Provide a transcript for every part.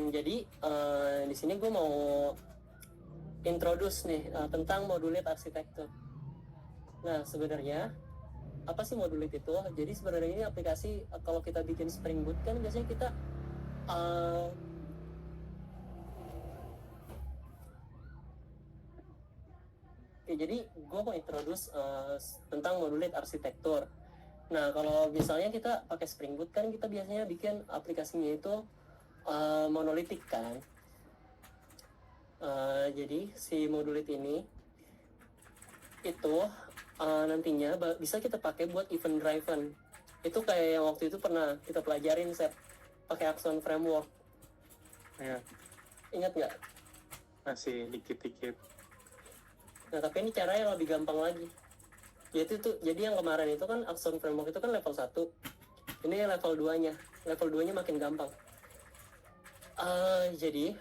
Jadi di sini gue mau introduce nih tentang modulate architecture. Nah, sebenarnya apa sih modulate itu? Jadi sebenarnya ini aplikasi kalau kita bikin Spring Boot kan biasanya kita jadi gue mau introduce tentang modulate architecture. Nah, kalau misalnya kita pakai Spring Boot kan kita biasanya bikin aplikasinya itu monolitik kan. Jadi si modulate ini itu nantinya bisa kita pakai buat event driven. Itu kayak yang waktu itu pernah kita pelajarin set pakai Axon framework. Ya, Ingat nggak? masih dikit-dikit. Nah, tapi ini caranya lebih gampang lagi. Jadi yang kemarin itu kan Axon framework itu kan level 1. Ini level 2-nya. Level 2-nya makin gampang. Jadi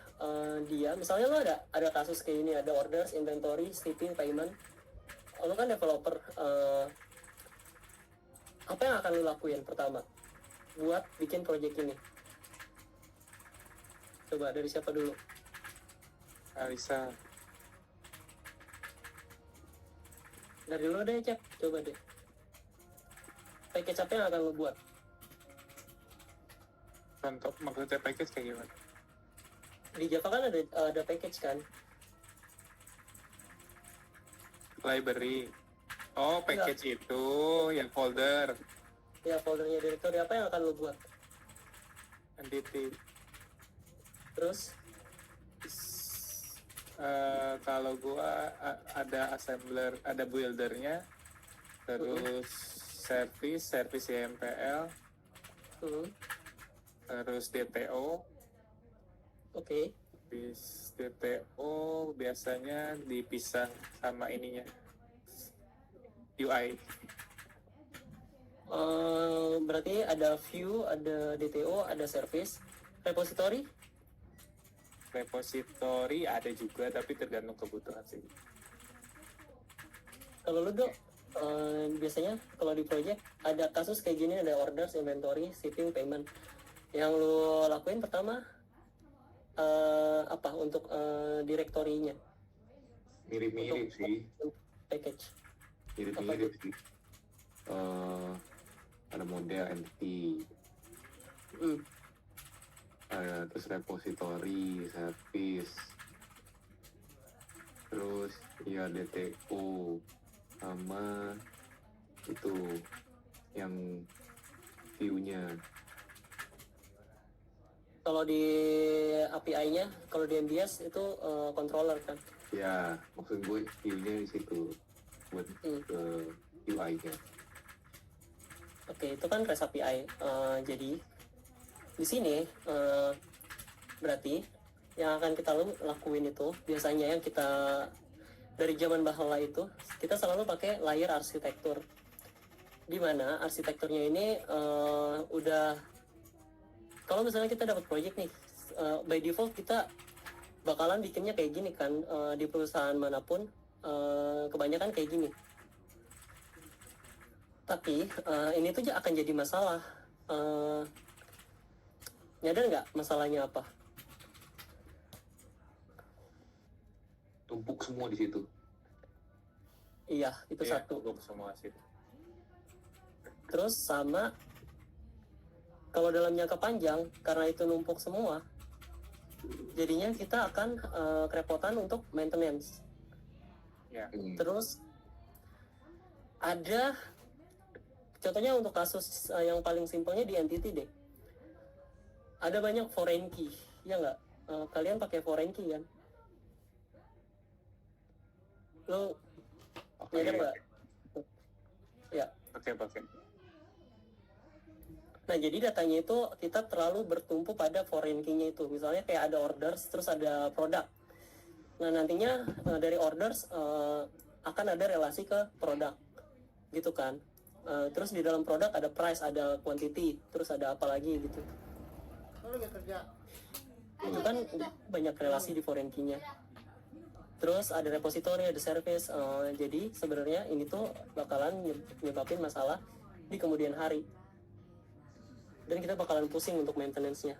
dia misalnya lo ada kasus kayak ini, ada orders, inventory, shipping, payment. Lo kan developer, apa yang akan lo lakuin pertama buat bikin project ini? Coba dari siapa dulu? Alisa, Dari lo deh, Cep. Coba deh. Package apa yang akan lo buat? contoh maksudnya package kayak gimana? Di Java kan ada package kan? Library. Oh, package itu yang folder, Ya, foldernya directory apa yang akan lo buat? entity. Terus, Kalau gua ada assembler, ada buildernya, terus service YMPL, terus DTO. oke. Bis DTO biasanya dipisah sama ininya, UI. Berarti ada view, ada DTO, ada service, repository. Repository ada juga, tapi tergantung kebutuhan sih. Kalau lu Dok, biasanya kalau di project ada kasus kayak gini, ada orders, inventory, shipping, payment. Yang lu lakuin pertama apa untuk direktorinya? Mirip-mirip sih, Package. mirip-mirip sih. Ada model entity, terus repository, service, terus ya DTO, sama itu yang view-nya. Kalau di API-nya, kalau di MBS itu controller kan? Ya, maksud gue view-nya di situ buat ke UI-nya. Oke, itu kan REST API. Jadi di sini berarti yang akan kita lakuin itu biasanya yang kita dari zaman bahula itu kita selalu pakai layer arsitektur, di mana arsitekturnya ini udah, kalau misalnya kita dapat project nih, by default kita bakalan bikinnya kayak gini kan, di perusahaan manapun kebanyakan kayak gini. Tapi ini tuh akan jadi masalah. Nyadar nggak masalahnya apa? Tumpuk semua di situ. Iya, itu satu. Tumpuk semua sih. Terus sama, kalau dalam jangka panjang, karena itu numpuk semua, jadinya kita akan kerepotan untuk maintenance. Ya. Terus ada, contohnya untuk kasus yang paling simpelnya di entity deh. Ada banyak foreign key, ya nggak? Kalian pakai foreign key kan? Lo nyadar nggak? Ya. Pakai. Nah, jadi datanya itu kita terlalu bertumpu pada foreign key-nya itu. Misalnya kayak ada orders, terus ada produk. Nah, nantinya dari orders akan ada relasi ke produk, gitu kan. Terus di dalam produk ada price, ada quantity, terus ada apa lagi gitu. Itu kan banyak relasi di foreign key-nya. Terus ada repository, ada service. Jadi sebenarnya ini tuh bakalan nyebabin masalah di kemudian hari. Dan kita bakalan pusing untuk maintenance-nya.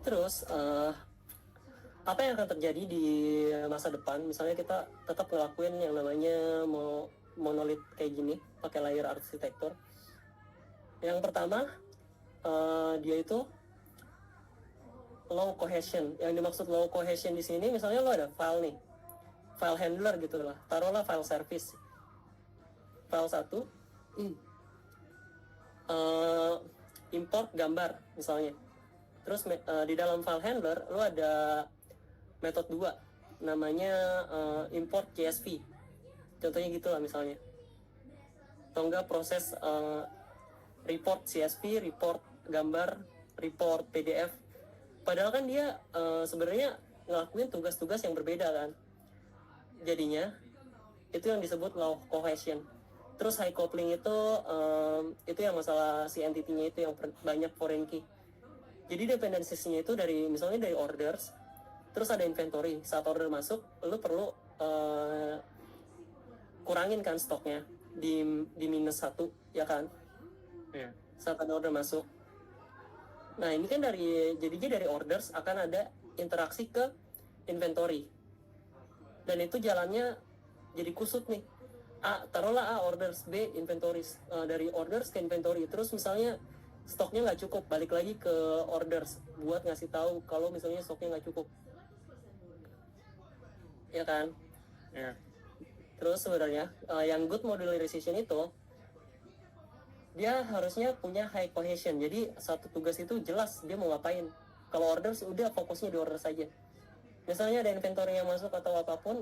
Terus apa yang akan terjadi di masa depan? Misalnya kita tetap ngelakuin yang namanya monolith kayak gini, pakai layer arsitektur. Yang pertama, dia itu low cohesion. Yang dimaksud low cohesion di sini, misalnya lo ada file nih, file handler gitu lah. Taruhlah file service. File 1, import gambar misalnya. Terus di dalam file handler lo ada metode 2 namanya import CSV. Contohnya gitu lah misalnya. Atau enggak proses report CSV, report gambar, report PDF. Padahal kan dia sebenarnya ngelakuin tugas-tugas yang berbeda kan. Jadinya itu yang disebut low cohesion. Terus high coupling itu yang masalah si entity-nya itu yang banyak foreign key. Jadi dependencies-nya itu dari misalnya dari orders, terus ada inventory. Saat order masuk, lu perlu kurangin kan stoknya di -1, ya kan? Iya. Saat ada order masuk. Nah ini kan jadinya dari orders akan ada interaksi ke inventory. Dan itu jalannya jadi kusut nih. Taruhlah A orders, B inventories. Dari orders ke inventory. Terus misalnya stoknya nggak cukup, balik lagi ke orders buat ngasih tahu kalau misalnya stoknya nggak cukup. Ya kan? Iya. Terus sebenarnya yang good modularization itu dia harusnya punya high cohesion. Jadi satu tugas itu jelas dia mau ngapain. Kalau orders udah fokusnya di order saja. Misalnya ada inventory yang masuk atau apapun,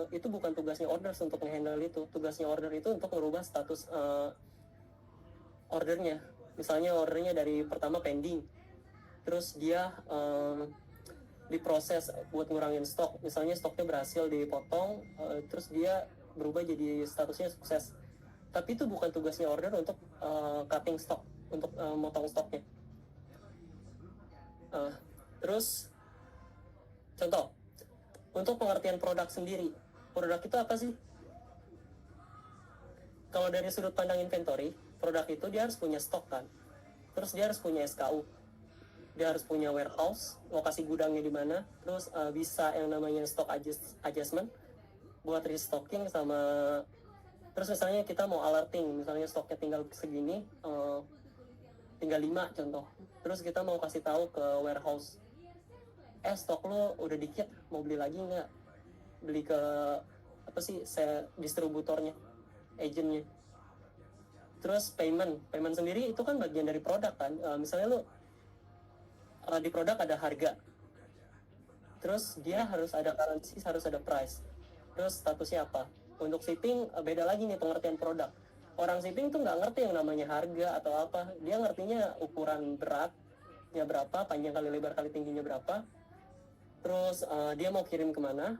itu bukan tugasnya orders untuk nge-handle itu. Tugasnya order itu untuk merubah status ordernya. Misalnya ordernya dari pertama pending, terus dia diproses buat ngurangin stok. Misalnya stoknya berhasil dipotong, terus dia berubah jadi statusnya sukses. Tapi itu bukan tugasnya order untuk cutting stock, untuk motong stoknya. Terus contoh, untuk pengertian produk sendiri, produk itu apa sih? Kalau dari sudut pandang inventory, produk itu dia harus punya stok kan, terus dia harus punya SKU, dia harus punya warehouse, lokasi gudangnya di mana, terus bisa yang namanya stock adjustment buat restocking sama. Terus misalnya kita mau alerting, misalnya stoknya tinggal segini, tinggal 5 contoh. Terus kita mau kasih tahu ke warehouse, stok lo udah dikit, mau beli lagi nggak? Beli ke distributornya, agentnya. Terus payment sendiri itu kan bagian dari produk kan. Misalnya lo di produk ada harga, terus dia harus ada currency, harus ada price, terus statusnya apa. Untuk shipping beda lagi nih pengertian produk. Orang shipping tuh nggak ngerti yang namanya harga atau apa. Dia ngertinya ukuran beratnya berapa, panjang kali lebar kali tingginya berapa. Terus dia mau kirim kemana,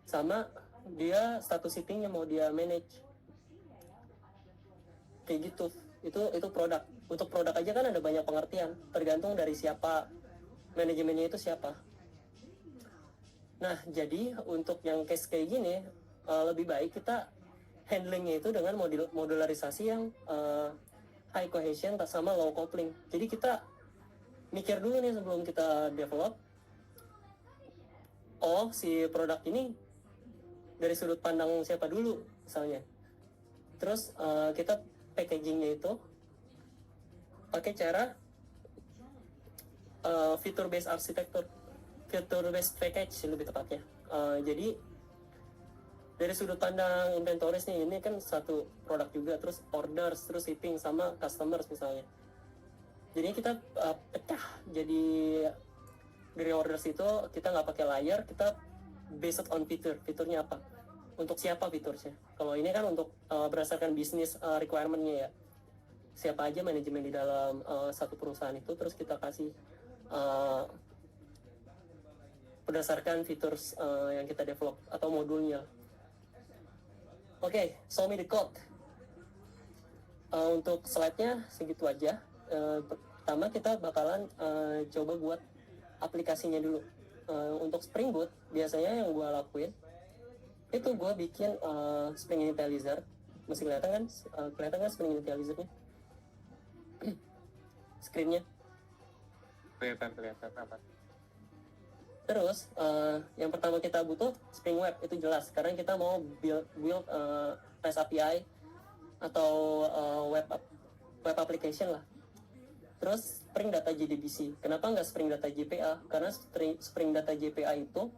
sama dia status shippingnya mau dia manage. Kayak gitu. Itu produk. Untuk produk aja kan ada banyak pengertian. Tergantung dari siapa, manajemennya itu siapa. Nah jadi untuk yang case kayak gini, lebih baik kita handlingnya itu dengan modularisasi yang high cohesion sama low coupling. Jadi kita mikir dulu nih sebelum kita develop, si produk ini dari sudut pandang siapa dulu misalnya. Terus kita packagingnya itu pakai cara feature based architecture, feature based package lebih tepatnya. Jadi dari sudut pandang inventories nih, ini kan satu produk juga, terus orders, terus shipping sama customers misalnya. Jadi kita pecah, jadi dari orders itu kita nggak pakai layer, kita based on fiturnya apa, untuk siapa fiturnya. Kalau ini kan untuk berdasarkan bisnis requirement-nya ya, siapa aja manajemen di dalam satu perusahaan itu, terus kita kasih berdasarkan fitur yang kita develop atau modulnya. Oke, show me the code. Untuk slide-nya segitu aja. Pertama kita bakalan coba buat aplikasinya dulu. Untuk Spring Boot, biasanya yang gue lakuin itu gue bikin Spring Initializer. Masih kelihatan kan? Kelihatan kan Spring Initializer-nya? Screen-nya. kelihatan apa? Terus yang pertama kita butuh Spring Web, itu jelas karena kita mau build REST API atau web application lah. Terus Spring Data JDBC. Kenapa nggak Spring Data JPA? Karena Spring Data JPA itu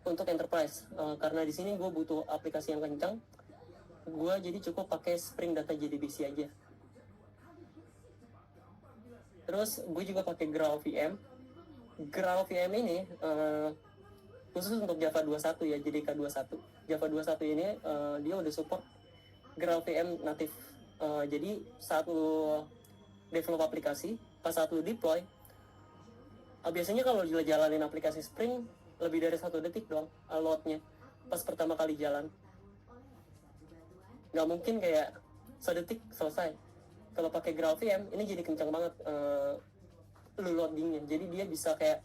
untuk enterprise. Karena di sini gue butuh aplikasi yang kencang, gue jadi cukup pakai Spring Data JDBC aja. Terus gue juga pakai GraalVM. GraalVM ini khusus untuk Java 21 ya, JDK 21. Java 21 ini dia udah support GraalVM native. Jadi saat lu develop aplikasi, pas saat lu deploy, biasanya kalau jalanin aplikasi Spring lebih dari 1 detik doang loadnya pas pertama kali jalan. Nggak mungkin kayak 1 detik selesai. Kalau pakai GraalVM ini jadi kencang banget lu loadingnya. Jadi dia bisa kayak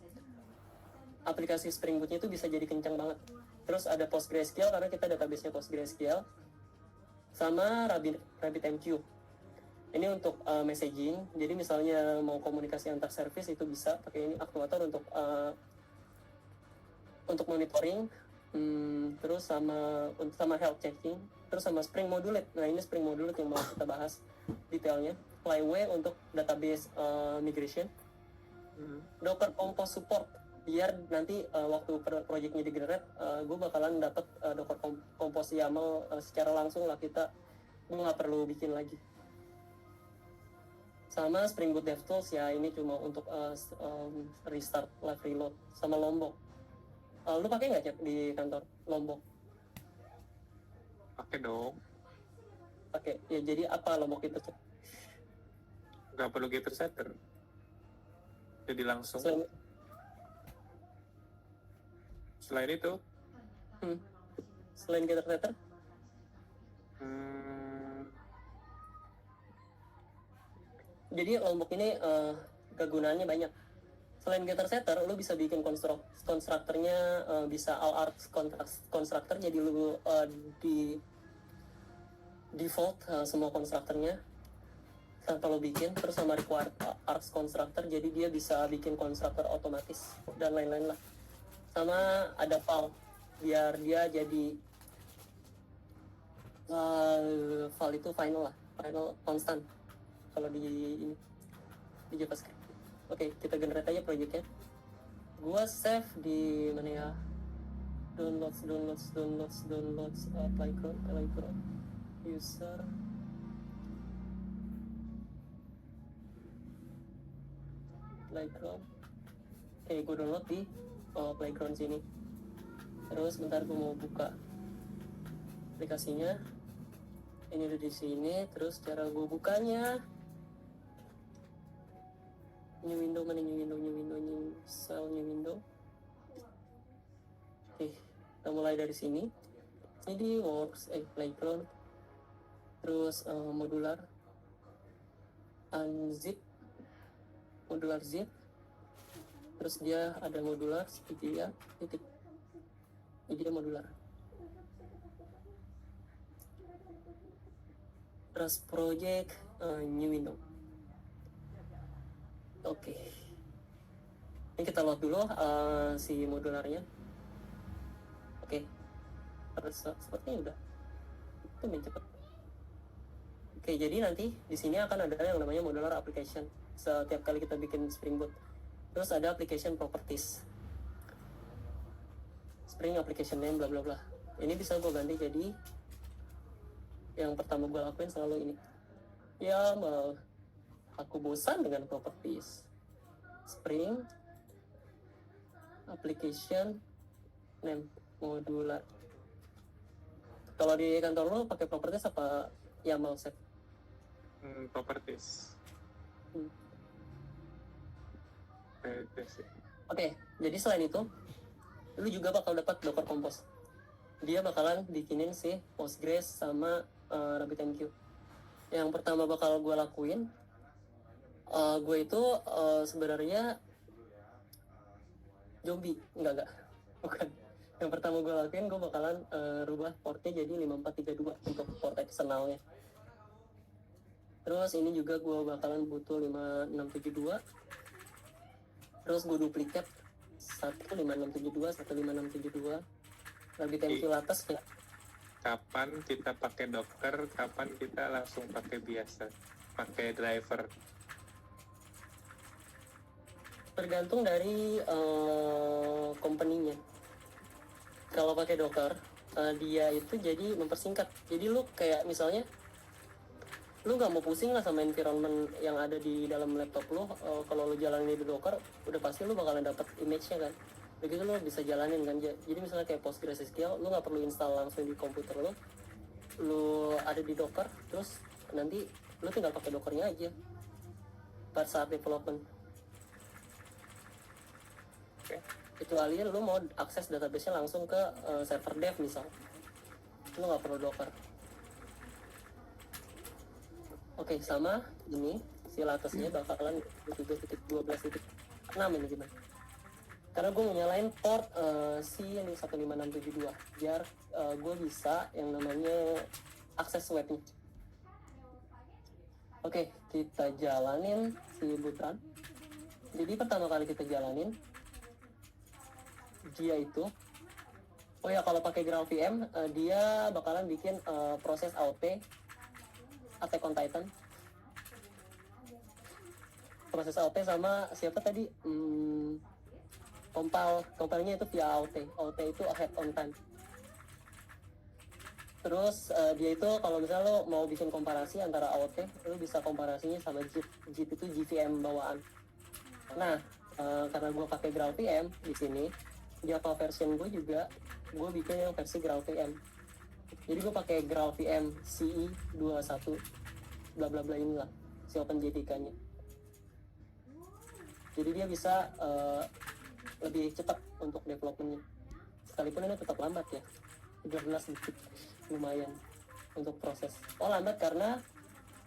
aplikasi Spring Boot-nya itu bisa jadi kencang banget. Terus ada PostgreSQL karena kita database-nya PostgreSQL, sama RabbitMQ. Ini untuk messaging. Jadi misalnya mau komunikasi antar service itu bisa pakai ini Actuator untuk monitoring, terus sama health checking, terus sama Spring Modulate. Nah ini Spring Modulate yang mau kita bahas detailnya. Flyway untuk database migration, Docker Compose support, biar nanti waktu projectnya di-generate, gue bakalan dapat Docker Compose YAML secara langsung lah, gue nggak perlu bikin lagi. Sama Spring Boot DevTools ya, ini cuma untuk restart, live reload, sama Lombok. Lu pakai nggak Cep di kantor Lombok? Pakai dong. Pakai. Ya jadi apa Lombok itu Cep? Nggak perlu getter setter. Jadi langsung. Selain itu? Selain getter setter? Jadi Lombok ini kegunaannya banyak. Selain getter setter, lu bisa bikin konstruktornya, bisa all arcs constructor, jadi lu di default semua konstruktornya tanpa lu bikin. Terus sama required arcs constructor, jadi dia bisa bikin konstruktor otomatis dan lain-lain lah. Sama ada val, biar dia jadi val itu final constant kalau di JavaScript. Oke, kita generate aja projectnya. Gua save di mana ya? Downloads Playground user Playground. Oke, gue download di Playground sini. Terus bentar gue mau buka aplikasinya. Ini udah di sini. Terus cara gue bukanya, new window, Oke, kita mulai dari sini. Ini works, Playground. Terus modular, unzip, modular zip. Terus dia ada modular seperti ya, titik. Ini dia modular. Terus project, new window. Oke. Ini kita load dulu si modularnya. Oke. Terus sepertinya udah. Itu main cepet. Oke, jadi nanti di sini akan ada yang namanya modular application. Setiap kali kita bikin Spring Boot. Terus ada application properties. Spring application name bla bla bla. Ini bisa gue ganti jadi yang pertama gue lakuin selalu ini. Ya, aku bosan dengan properties. Spring application name modular. Kalau di kantor lo pakai properties apa YAML set? Properties. Oke, jadi selain itu, lu juga bakal dapat Docker Compose. Dia bakalan bikinin si Postgres sama RabbitMQ. Yang pertama bakal gue lakuin, gue itu sebenarnya zombie, enggak, bukan. Yang pertama gue lakuin, gue bakalan rubah portnya jadi 5432 untuk port eksternalnya. Terus ini juga gue bakalan butuh 5672. terus gue duplikat 15672 lebih tempel atas ya. Kapan kita pakai Docker, kapan kita langsung pakai biasa, pakai driver. Tergantung dari company-nya. Kalau pakai Docker, dia itu jadi mempersingkat. Jadi lu kayak misalnya lu nggak mau pusing lah sama environment yang ada di dalam laptop lu. Kalau lu jalanin di Docker, udah pasti lu bakalan dapet image-nya kan. Begitu lu bisa jalanin kan. Jadi misalnya kayak PostgreSQL, lu nggak perlu install langsung di komputer lu ada di Docker, terus nanti lu tinggal pakai Dockernya aja pada saat development. Kecuali lu mau akses database-nya langsung ke server dev misal, lu nggak perlu Docker. Oke, sama ini si latesnya bakalan 3.12.6 ini gimana? Karena gue mau nyalain port si ini 15672 biar gue bisa yang namanya akses webnya. Oke, kita jalanin si boot run. Jadi pertama kali kita jalanin dia itu, oh ya kalau pakai GraalVM dia bakalan bikin proses AOT Attack on Titan, proses AOT sama siapa tadi compile-nya itu via AOT itu ahead on time. Terus dia itu kalau misalnya lo mau bikin komparasi antara AOT, lo bisa komparasinya sama JIT itu JVM bawaan. Nah karena gue pakai GraalVM di sini, Java version gue juga gue bikin yang versi GraalVM. Jadi gue pakai GraalVM CE 21 bla bla bla inilah si OpenJDK-nya. Jadi dia bisa lebih cepat untuk developmentnya, sekalipun ini tetap lambat ya, 13 detik, lumayan untuk proses. Oh lambat karena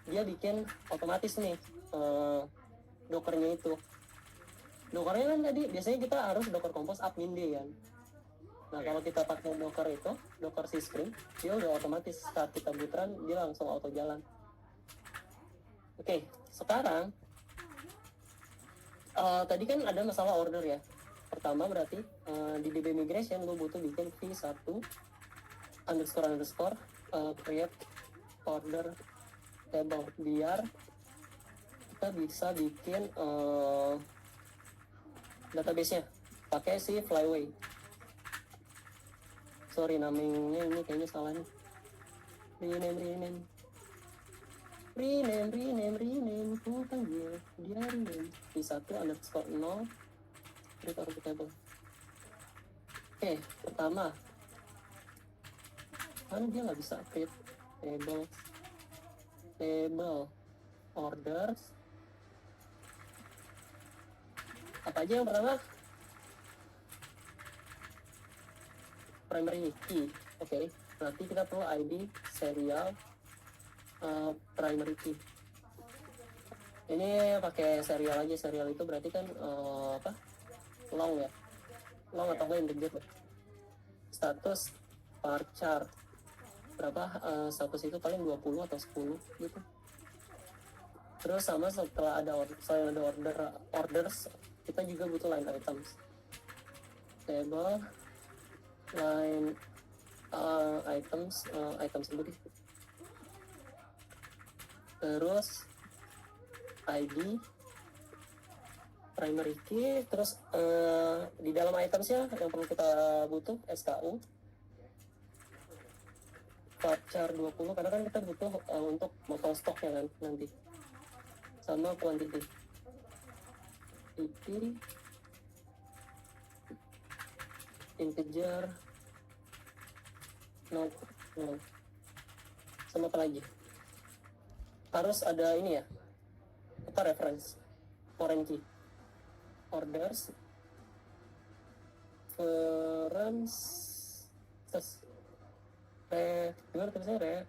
dia bikin otomatis nih Dockernya itu. Dockernya kan tadi biasanya kita harus Docker Compose admin dia kan. Nah kalau kita pakai Docker itu, Docker Syscreen, dia udah otomatis saat kita boot run dia langsung auto jalan. Oke, sekarang tadi kan ada masalah order ya. Pertama berarti di DB migration lu butuh bikin v1 __ create order table biar kita bisa bikin database-nya pakai si Flyway. Sorry namanya ini kayaknya salah nih. Rename ku panggil dia rename v1 _0 create order table. Oke, pertama kan dia nggak bisa create table orders. Apa aja yang pertama? Primary key. Oke, berarti kita perlu ID serial primary key. Ini pakai serial aja. Serial itu berarti kan apa? Long ya. Long atau enggak integer ya. Status varchar berapa? Status itu paling 20 atau 10 gitu. Terus sama setelah ada orders, kita juga butuh line items. Table line items sendiri. Terus ID primary key, terus di dalam itemsnya yang perlu kita butuh SKU varchar 20 karena kan kita butuh untuk motong stoknya kan nanti, sama quantity integer no sama apa lagi, harus ada ini ya apa reference foreign key orders gimana tulisannya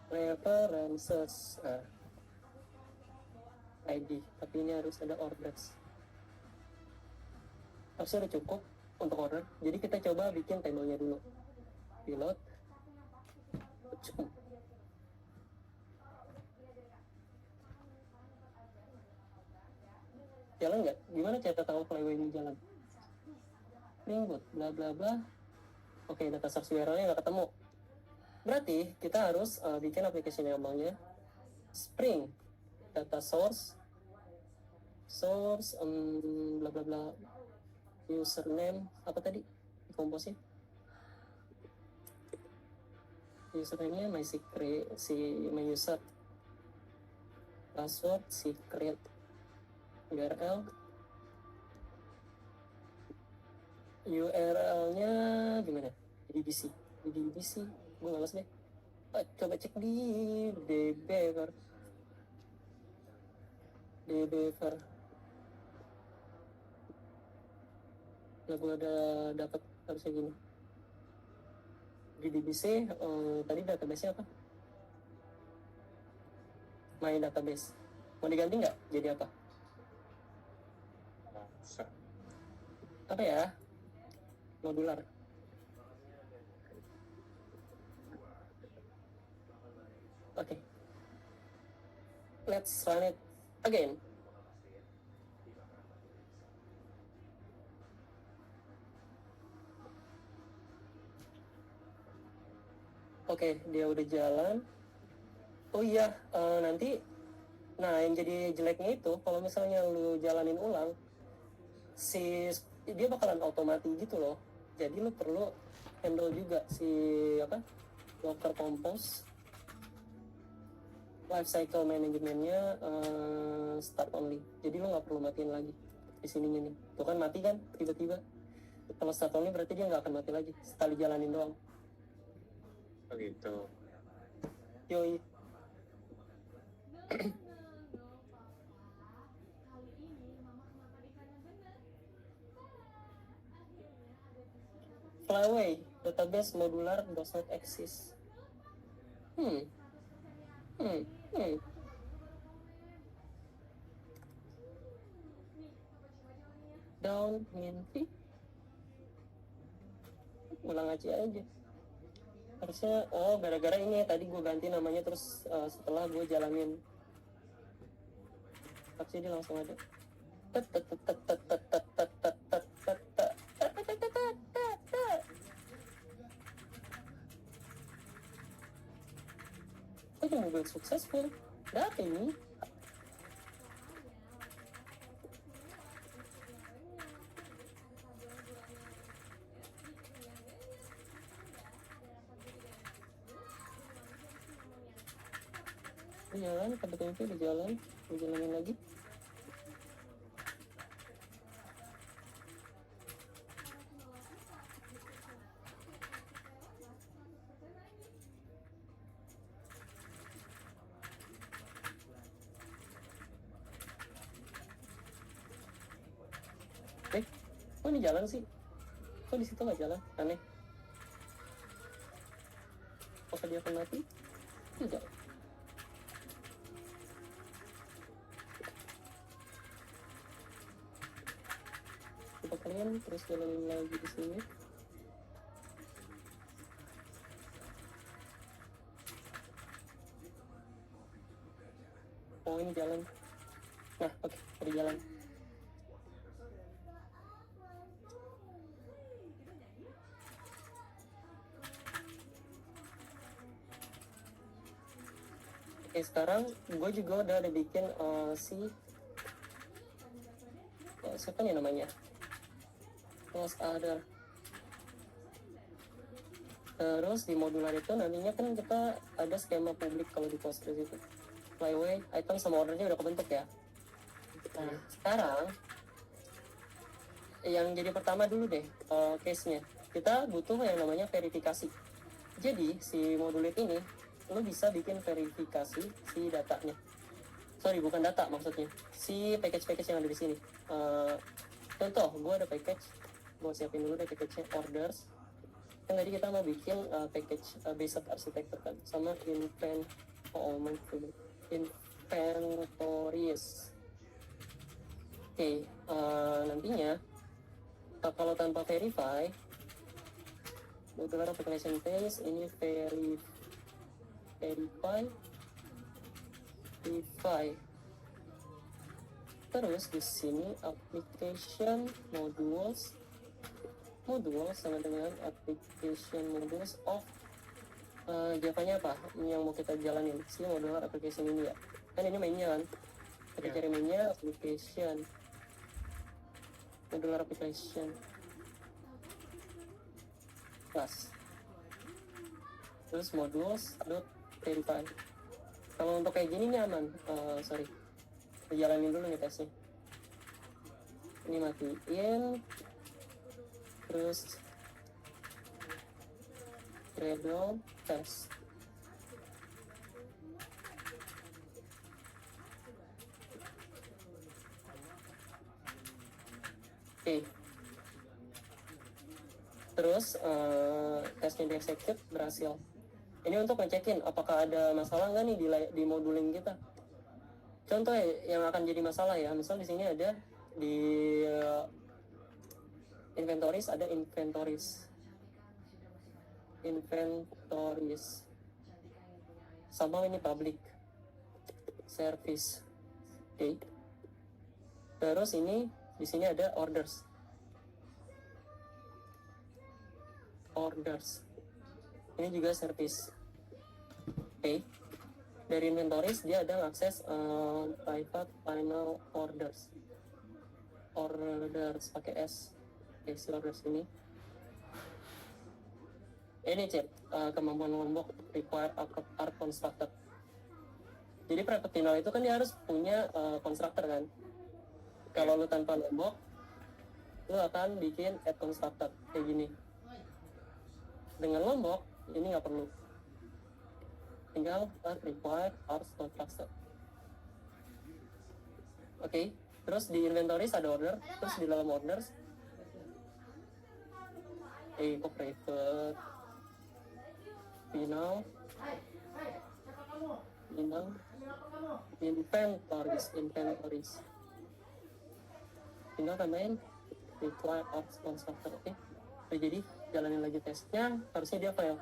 references ID, tapi ini harus ada orders. Harusnya udah cukup untuk order. Jadi kita coba bikin tabelnya dulu. Pilot. jalan nggak? Gimana cara tahu Flyway ini jalan? Spring Boot, bla bla bla. Oke, data source URL-nya nggak ketemu. Berarti kita harus bikin aplikasi yang namanya Spring data source bla bla bla, username apa tadi komposnya, username-nya my secret, my user, password secret, URL-nya gimana? DBC, gue males deh. Coba cek di dbver. Nah, gue udah dapat harusnya gini. Di DBC tadi database-nya apa? My database. Mau diganti nggak? Jadi apa? Apa ya? Modular. Oke. Let's run it again. Oke, dia udah jalan. Oh iya, nanti, nah yang jadi jeleknya itu, kalau misalnya lu jalanin ulang, dia bakalan otomati gitu loh. Jadi lu perlu handle juga Docker Compose, lifecycle manajemennya start only. Jadi lu nggak perlu matiin lagi di sininya nih. Tuh kan mati kan tiba-tiba. Kalau start only berarti dia nggak akan mati lagi. Sekali jalanin doang. Begitu. Yoi. Flyway database modular does not exist. Down minty. Ulang aja. Harusnya, gara-gara ini tadi gue ganti namanya terus setelah gue jalanin. Harusnya dia langsung ada. Oh, mobil successful. Berapa ini? Jalan, pada itu udah jalan, gue jalanin lagi. Kok ini jalan sih? Kok di situ nggak jalan? Aneh. Apakah dia akan mati? Tidak. Coba kalian terus jalanin lagi di sini. Oh, ini jalan. Nah, oke, ada jalan. Oke, sekarang gue juga udah ada bikin siapa nih namanya? Plus ada. Terus di modular itu nantinya kan kita ada skema publik kalau di Postgres itu. Flyway, item sama ordernya udah kebentuk ya. Nah, sekarang yang jadi pertama dulu deh case-nya. Kita butuh yang namanya verifikasi. Jadi si modulit ini lo bisa bikin verifikasi si datanya. Sorry, bukan data maksudnya. Si package-package yang ada di sini. Contoh, gue ada package. Gue siapin dulu deh package-nya, orders. Kan tadi kita mau bikin package basic architecture kan, sama inventories. Oke, nantinya kalau tanpa verify, modular application page ini verify. Terus di sini application modules sama dengan application modules of Java-nya apa yang mau kita jalanin si modular application ini ya, kan ini mainnya kan, kita Ya. cari mainnya application modular application class, terus modules dot verify. Kalau untuk kayak gini nyaman, sorry, kita jalanin dulu nih tesnya. Ini matiin, terus Gradle test. Oke. Terus tesnya di execute berhasil. Ini untuk ngecekin apakah ada masalah nggak nih di moduling kita. Contoh yang akan jadi masalah ya, misal di sini ada di inventories, ada inventories sama ini public service. Oke. Terus ini di sini ada orders. Ini juga service. Oke. Dari inventories dia ada akses private final orders pakai S. Oke, si orders ini cek kemampuan lombok require are constructed. Jadi private final itu kan dia harus punya constructor kan. Kalau lu tanpa lombok, lu akan bikin add constructor kayak gini. Dengan lombok ini nggak perlu, tinggal require are constructed. Oke. Terus di inventories ada order, terus di dalam orders kok private final inventories tinggal tambahin require ops constructor. Oke. Jadi jalanin lagi tesnya, harusnya dia fail.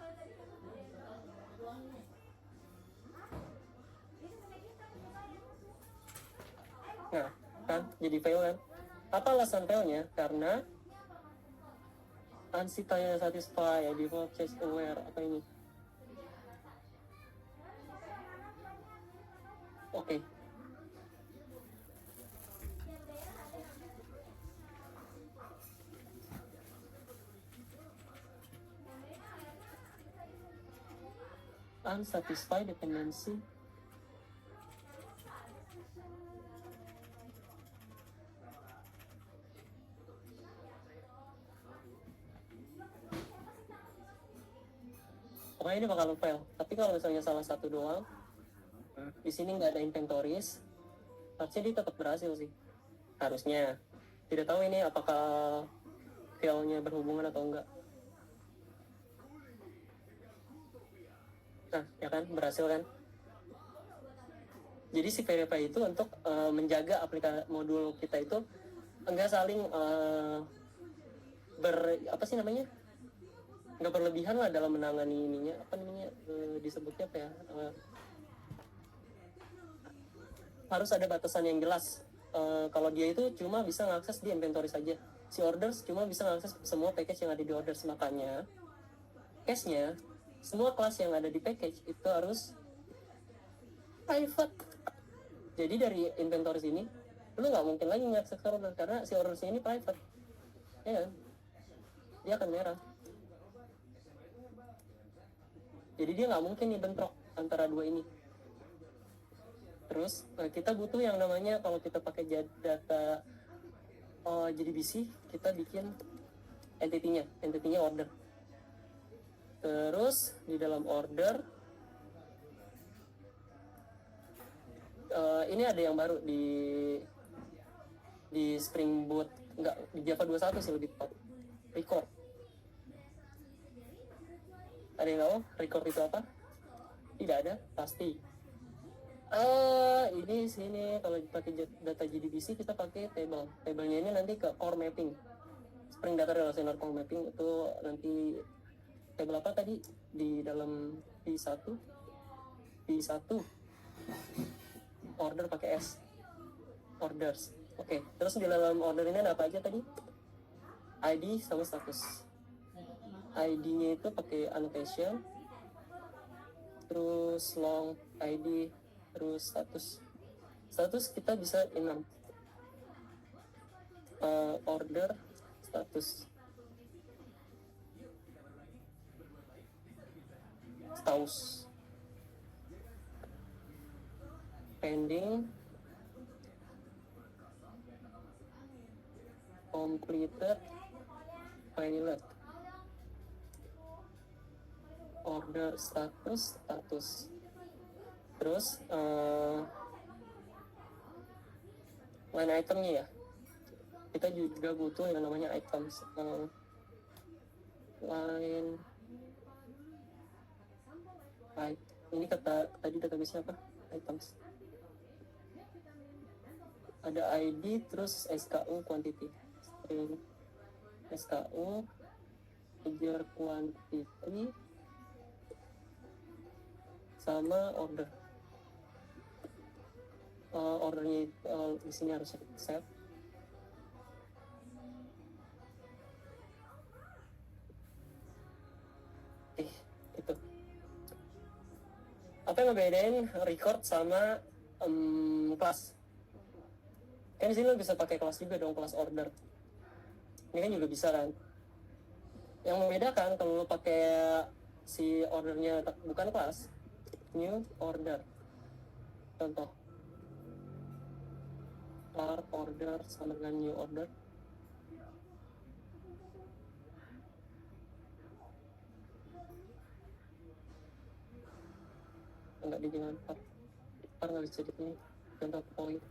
Nah kan jadi fail kan. Apa alasan failnya? Karena unsatisfy, default change aware, apa ini? Oke. Unsatisfied dependency. Pokoknya ini bakal fail. Tapi kalau misalnya salah satu doang, di sini nggak ada inventories, harusnya dia tetap berhasil sih. Harusnya. Tidak tahu ini apakah failnya berhubungan atau enggak. Nah, ya kan, berhasil kan. Jadi si verify itu untuk menjaga aplikasi modul kita itu enggak saling nggak berlebihan lah dalam menangani ininya, disebutnya apa ya, harus ada batasan yang jelas. Kalau dia itu cuma bisa mengakses di inventory saja, si orders cuma bisa mengakses semua package yang ada di orders, makanya case-nya semua kelas yang ada di package itu harus private. Jadi dari inventory ini lu nggak mungkin lagi mengakses order karena si orders ini private, ya kan? Dia akan merah. Jadi dia nggak mungkin nih bentrok antara dua ini. Terus kita butuh yang namanya, kalau kita pakai data JDBC, kita bikin entity-nya order. Terus di dalam order ini ada yang baru di Spring Boot, enggak, di Java 21 sih lebih tepat, record. Ada yang tahu record itu apa? Tidak ada, pasti. Ini sini kalau pakai data JDBC kita pakai table. Tablenya ini nanti ke core mapping. Spring Data Relational Core Mapping itu nanti table apa tadi di dalam P1 order pakai S, orders. Oke, terus di dalam order ini ada apa aja tadi? ID sama status. ID-nya itu pakai annotation, terus long ID, terus status. Status kita bisa enum. Order, status. Status. Pending, completed, pilot, order status. Terus line itemnya ya, kita juga butuh yang namanya items. Ini tadi database apa? Items. Ada ID, terus SKU quantity. String SKU, kejar quantity, sama order. Ordernya di sini harus set. Itu. Apa yang ngebedain record sama kelas? Kan di sini lo bisa pakai kelas juga dong, kelas order. Ini kan juga bisa kan. Yang membedakan kalau lo pakai si ordernya bukan kelas, new order. Contoh, var order sama dengan new order. Enggak dibilang var nggak bisa di sini. Contoh point.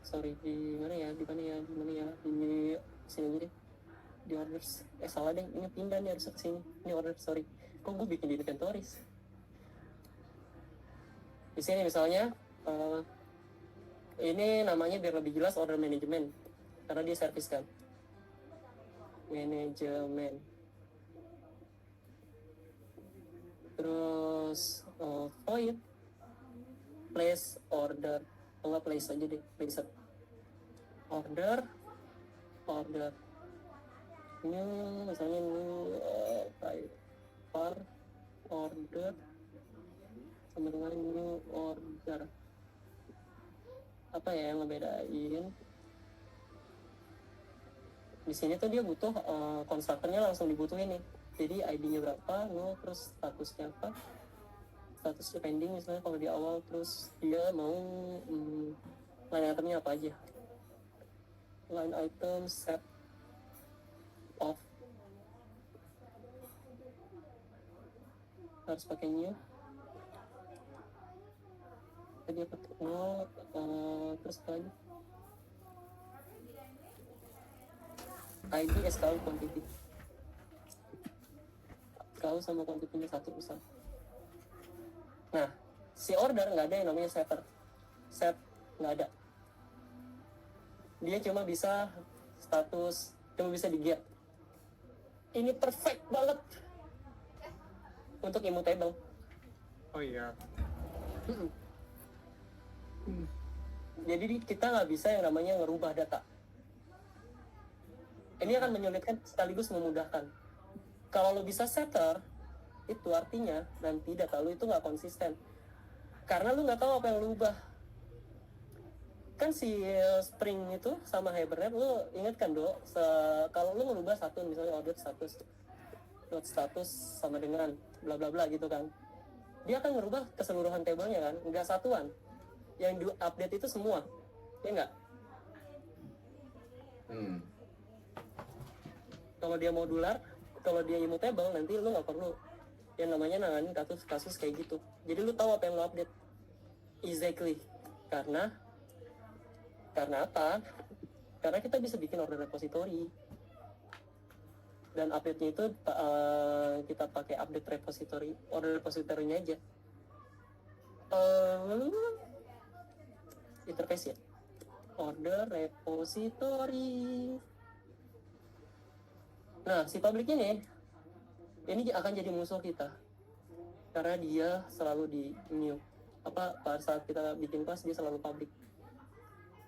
Sorry, di mana ya di sini aja deh, di orders. Salah deh, ini pindah nih, harus ke sini. Ini order, sorry, kok gue bikin di inventories. Di sini misalnya ini namanya biar lebih jelas order management, karena dia service kan, manajemen. Terus void place order, enggak place aja deh, place order ini misalnya var order sama dengan new order. Apa ya yang ngebedain? Di sini tuh dia butuh konstruktornya langsung dibutuhin nih. Jadi ID-nya berapa, no, terus statusnya apa? Statusnya pending misalnya kalau di awal, terus dia mau line itemnya apa aja. Line item set off, harus pakai new. Tadi apa tuh? Terus apa lagi? ID SKU quantity. SKU sama quantity-nya satu misal. Nah, si order nggak ada yang namanya setter. Set nggak ada. Dia cuma bisa status, cuma bisa di get. Ini perfect banget untuk immutable. Oh iya. Jadi kita nggak bisa yang namanya ngerubah data. Ini akan menyulitkan sekaligus memudahkan. Kalau lo bisa setter, itu artinya nanti data lo itu nggak konsisten. Karena lo nggak tahu apa yang lo ubah. Kan si Spring itu sama Hibernate, lo ingat kan dok, kalau lo ngerubah satu misalnya order status sama dengan bla bla bla gitu kan, dia akan ngerubah keseluruhan tabelnya kan, nggak satuan. Yang di update itu semua, ya nggak? Kalau dia modular, kalau dia immutable, nanti lu nggak perlu yang namanya nanganin kasus kayak gitu. Jadi lu tahu apa yang lu update exactly. Karena apa? Karena kita bisa bikin order repository, dan update-nya itu kita pakai update repository, order repository-nya aja. Interface ya, order repository. Nah, si public ini akan jadi musuh kita karena dia selalu di new. Pada saat kita bikin kelas dia selalu public.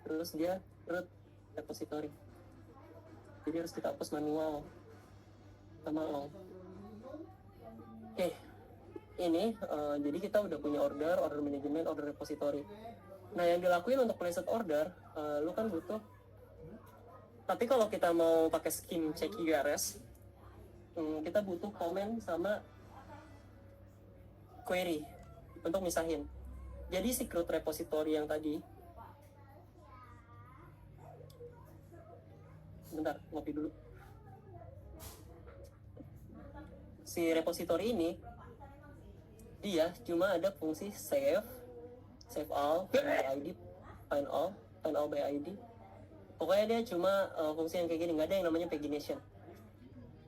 Terus dia root repository. Jadi harus kita hapus manual sama long. Oke, ini jadi kita udah punya order management, order repository. Nah, yang dilakuin untuk preset order, lu kan butuh. Tapi kalau kita mau pakai scheme check URS, kita butuh comment sama query untuk misahin. Jadi si root repository yang tadi, bentar, ngopi dulu. Si repository ini, dia cuma ada fungsi save all, by ID, find all by ID. Pokoknya dia cuma fungsi yang kayak gini, nggak ada yang namanya pagination.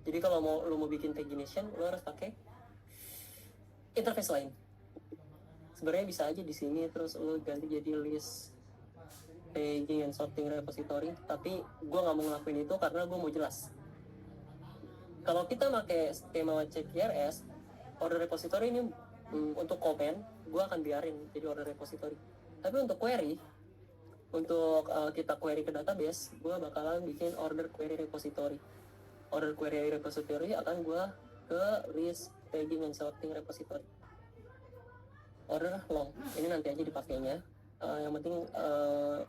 Jadi kalau lu mau bikin pagination, lu harus pakai interface lain. Sebenarnya bisa aja di sini terus lu ganti jadi list paging and sorting repository, tapi gue nggak mau ngelakuin itu karena gue mau jelas. Kalau kita pakai skema check URS, order repository ini untuk comment, gue akan biarin jadi order repository. Tapi untuk query, untuk kita query ke database, gue bakalan bikin order query repository. Order query repository akan gue ke list paging and sorting repository. Order long, ini nanti aja dipakainya. Yang penting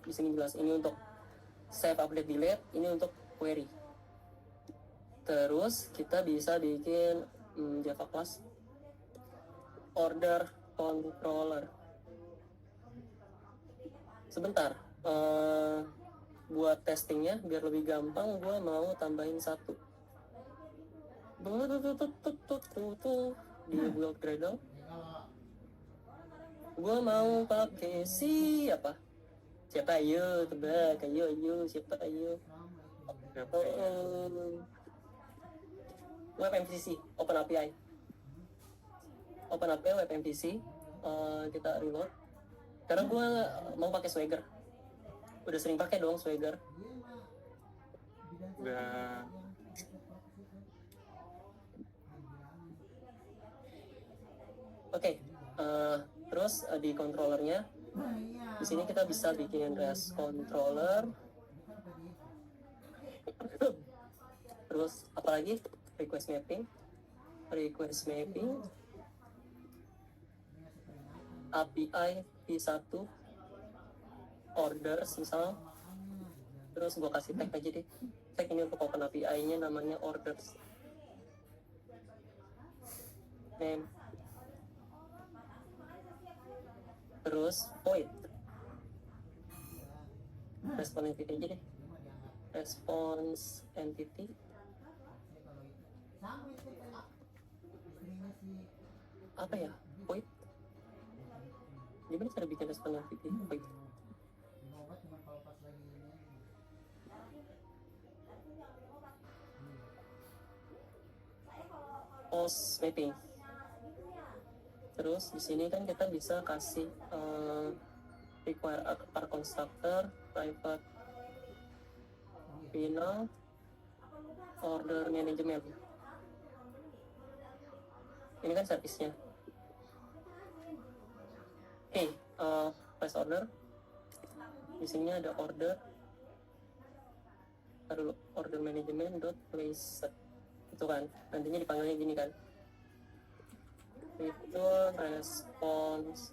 di sini jelas, ini untuk save, update, delete, ini untuk query. Terus kita bisa bikin Java class order controller. Sebentar, buat testingnya biar lebih gampang, gue mau tambahin satu di build Gradle. Gue mau pakai siapa ayo tebak, ayo siapa ayo. Web MVC, Open API Web MVC. Kita reload karena gue mau pakai Swagger. Udah sering pakai dong Swagger. Udah. Oke, terus di controllernya, di sini kita bisa bikin REST controller. Terus apalagi request mapping, API V1, orders misal. Terus gua kasih tag aja deh. Tag ini untuk open API-nya namanya orders. Name. Terus void. Response entity aja deh. Response entity. Apa ya? Void. Gimana cara bikin response entity? Void. Post mapping. Terus di sini kan kita bisa kasih require our constructor, private, final, order management. Ini kan service-nya. Oke, place order. Di sini ada order. Lalu order management dot place itu kan. Nantinya dipanggilnya gini kan. Itu response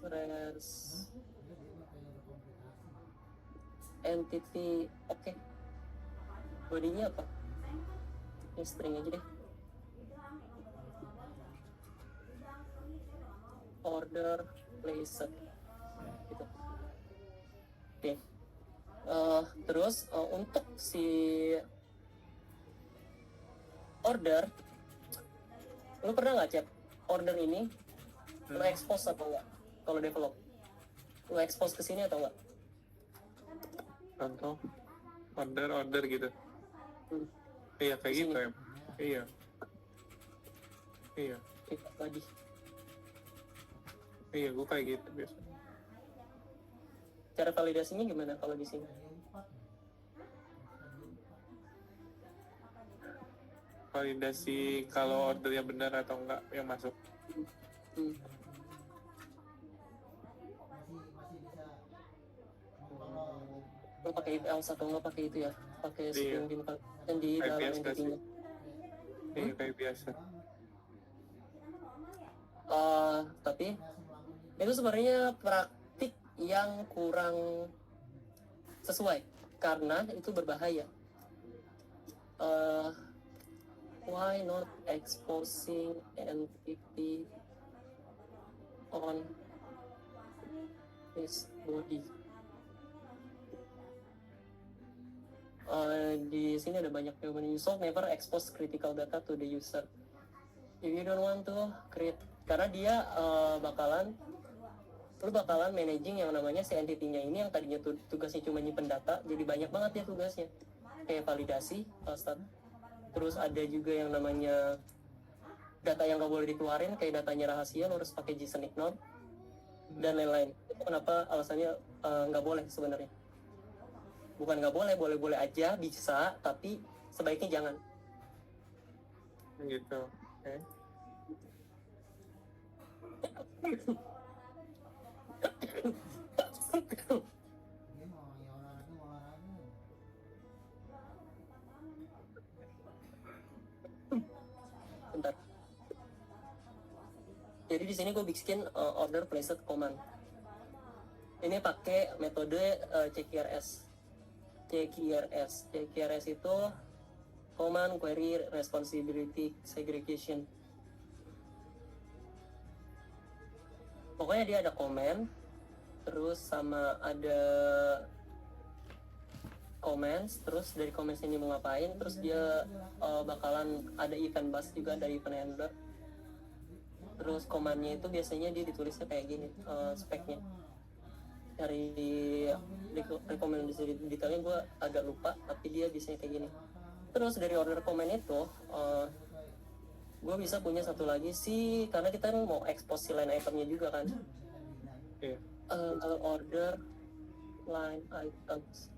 entity. Oke. Bodinya apa? Ini string aja deh. Order place gitu. Oke. Terus untuk si order, lu pernah nggak cek order ini lu expose atau enggak? Kalau develop lu expose ke sini atau enggak? Contoh order gitu. Iya kayak gitu ya. Iya Tadi gue kayak gitu biasa. cara validasinya gimana kalau di sini? Validasi kalau ordernya benar atau enggak yang masuk. lo pakai if else atau nggak pakai itu ya, pakai Iya. string dan di Kayak dalam biasa entity-nya. Iya, kayak biasa. Tapi itu sebenarnya praktik yang kurang sesuai karena itu berbahaya. Why not exposing entity on his body? Di sini ada banyak jawaban. You should never expose critical data to the user if you don't want to create, karena dia lu bakalan managing yang namanya si entity-nya ini yang tadinya tugasnya cuma nyimpen data, jadi banyak banget ya tugasnya, kayak validasi, terus ada juga yang namanya data yang nggak boleh dikeluarin, kayak datanya rahasia, lo harus pakai JSON ignore dan lain-lain. Itu kenapa alasannya nggak boleh sebenarnya. Bukan nggak boleh, boleh-boleh aja, bisa, tapi sebaiknya jangan. Gitu. Oke. Bentar. Jadi di sini gue bikin order placed command. Ini pakai metode CQRS. CQRS itu command query responsibility segregation. Pokoknya dia ada comment, terus sama ada comments, terus dari comments ini mau ngapain, terus dia bakalan ada event bus juga dari event handler. Terus commandnya itu biasanya dia ditulisnya kayak gini, speknya. Dari rekomendasi detailnya gue agak lupa, tapi dia biasanya kayak gini. Terus dari order command itu gue bisa punya satu lagi sih, karena kita mau expose si line itemnya juga kan. Iya. Order line items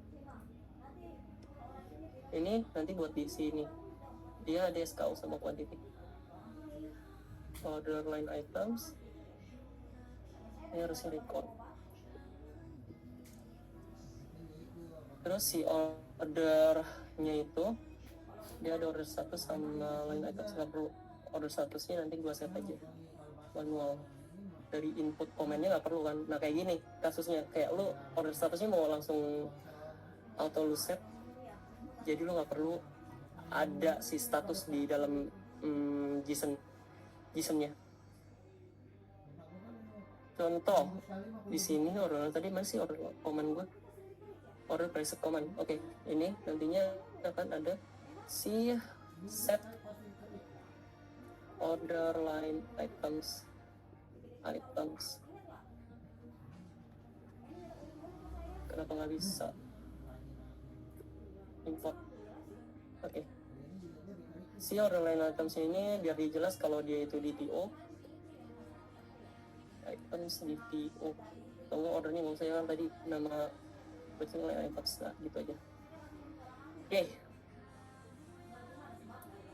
ini nanti buat di sini dia ada SKU sama quantity. Order line items ini harus record. Terus si ordernya itu dia ada order status sama line items, nggak perlu order statusnya, nanti gua set aja manual. Dari input komennya nggak perlu kan. Nah kayak gini kasusnya, kayak lu order statusnya mau langsung auto lu set, jadi lu nggak perlu ada si status di dalam JSON-nya. Contoh di sini order tadi masih order command gua, order preset command. Oke, ini nantinya akan ada si set order line items. Kenapa nggak bisa import? Oke. Si order line items ini biar dijelas kalau dia itu DTO, items DTO. Kalau ordernya nggak usah yang tadi nama purchasing line items, nah gitu aja. Oke.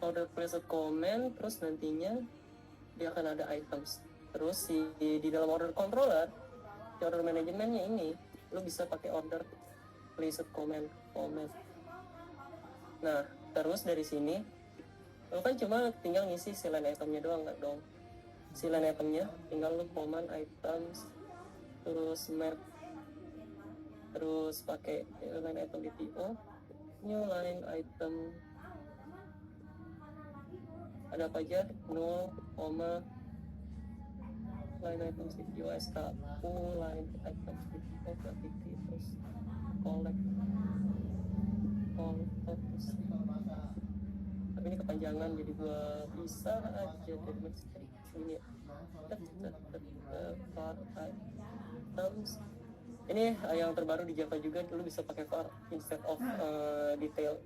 Order preset comment, terus nantinya dia akan ada items. Terus di dalam order controller, di order manajemennya ini, lo bisa pakai order placed comment. Nah, terus dari sini, lo kan cuma tinggal ngisi si line itemnya doang, nggak dong? Si line itemnya tinggal lo command items, terus map, terus pakai line item DTO, new line item, ada apa aja, no, line item CPO, SKU, line item CPO, quantity, terus collect, terus. Tapi ini kepanjangan, jadi gua bisa aja dari sini. Var items. Ini yang terbaru di Java juga, lu bisa pakai var instead of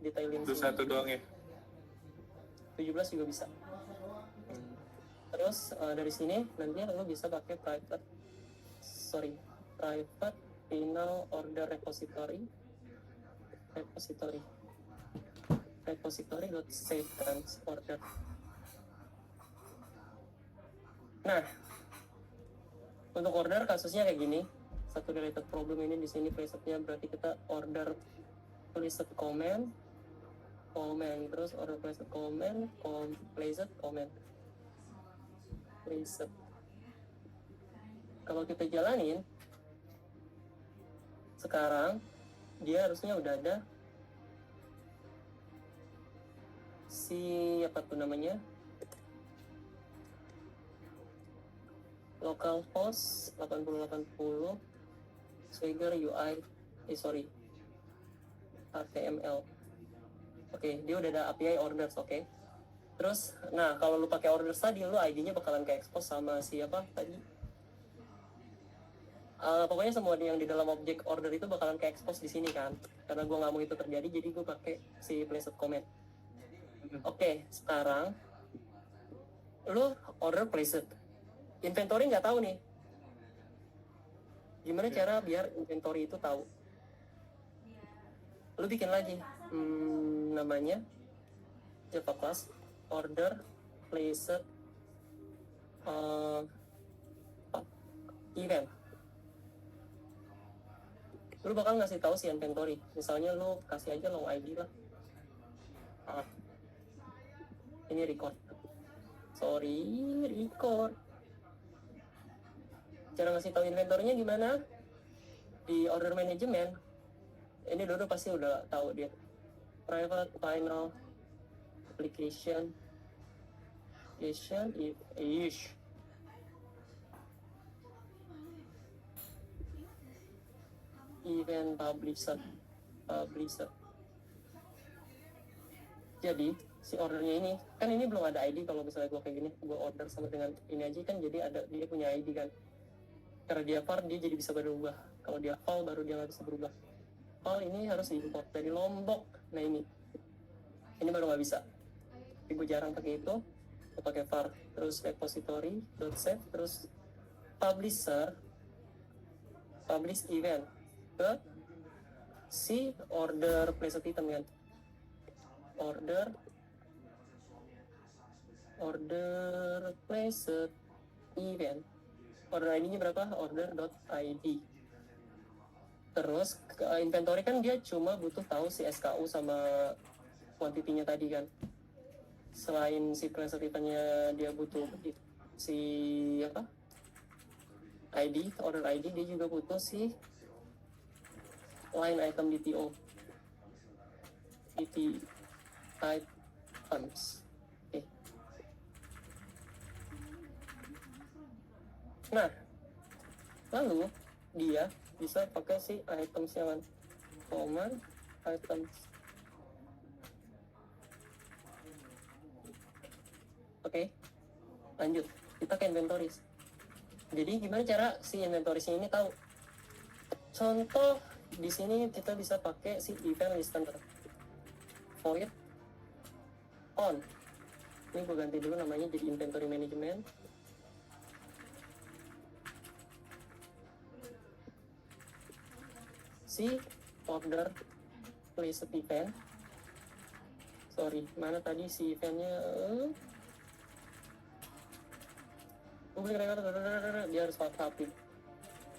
detailing. Itu satu doang ya? 17 juga bisa. Terus dari sini nanti lo bisa pakai private final order repository dot save trans order. Nah, untuk order kasusnya kayak gini, satu related problem ini di sini presetnya berarti kita order preset comment, terus order preset comment, preset comment, preset. Kalau kita jalanin sekarang, dia harusnya udah ada si apa tuh namanya, localhost 8080 Swagger UI HTML. Oke, dia udah ada API orders. Oke. Terus, nah kalau lu pakai orders tadi, lu ID-nya bakalan ke expose sama siapa tadi? Pokoknya semua yang di dalam objek order itu bakalan ke expose di sini kan. Karena gue nggak mau itu terjadi, jadi gue pakai si placed comment. Oke, sekarang lu order placed. Inventory nggak tahu nih. Gimana cara biar inventory itu tahu? Lu bikin lagi namanya Java class order placed event. Lu bakal ngasih tahu si inventory. Misalnya lu kasih aja long ID lah. Ini record. Cara ngasih tahu inventory-nya gimana? Di order management. Ini Dodo pasti udah tahu dia. Private final application event publisher. Jadi si ordernya ini kan ini belum ada ID. Kalau misalnya gue kayak gini, gue order sama dengan ini aja kan, jadi ada dia punya ID kan. Karena dia var, dia jadi bisa berubah. Kalau dia val, baru dia nggak bisa berubah. Val ini harus diimport dari Lombok. Nah ini baru nggak bisa. Tapi gue jarang pakai itu. Gue pakai var, terus repository .save, terus publish event ke si order placed item kan. Order placed event. Order ID-nya berapa? Order.id. Terus inventory kan dia cuma butuh tahu si SKU sama quantity-nya tadi kan. Selain si placed item-nya dia butuh si apa? ID, order ID, dia juga butuh si line item DTO. items. Oke. Nah, lalu dia bisa pakai si items yang command items. Oke, lanjut. Kita ke inventories. Jadi gimana cara si inventories ini tahu? Contoh di sini kita bisa pakai si event listener. Void on. Ini gue ganti dulu namanya jadi inventory management. Si order placed event. Sorry, mana tadi si eventnya? Dia harus public.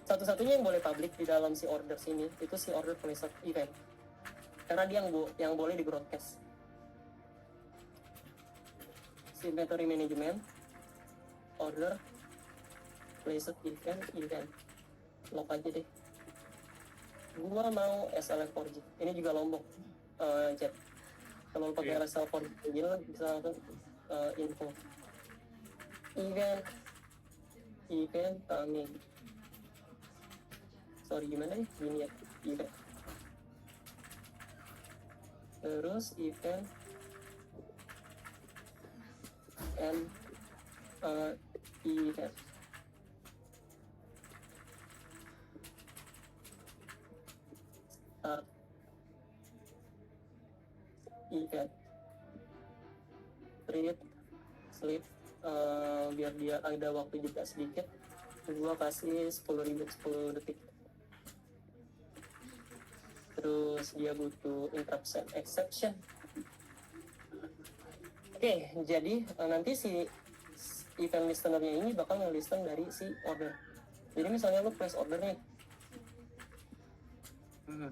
Satu-satunya yang boleh public di dalam si order sini itu si order placed event. Karena dia yang boleh di broadcast. Si inventory management order placed event lock aja deh. Gua mau SLF4G. Ini juga Lombok chat. Kalau pakai SLF4G bisa langsung info event coming. Sorry gimana nih? Gini ya, event. Terus event and event. Event. Read, sleep. Biar dia ada waktu juga sedikit. Gua kasih 10 detik. Terus dia butuh interruption exception. Oke, jadi nanti si event listener-nya ini bakal nge-listen dari si order. Jadi misalnya lu place order nih, Hmm.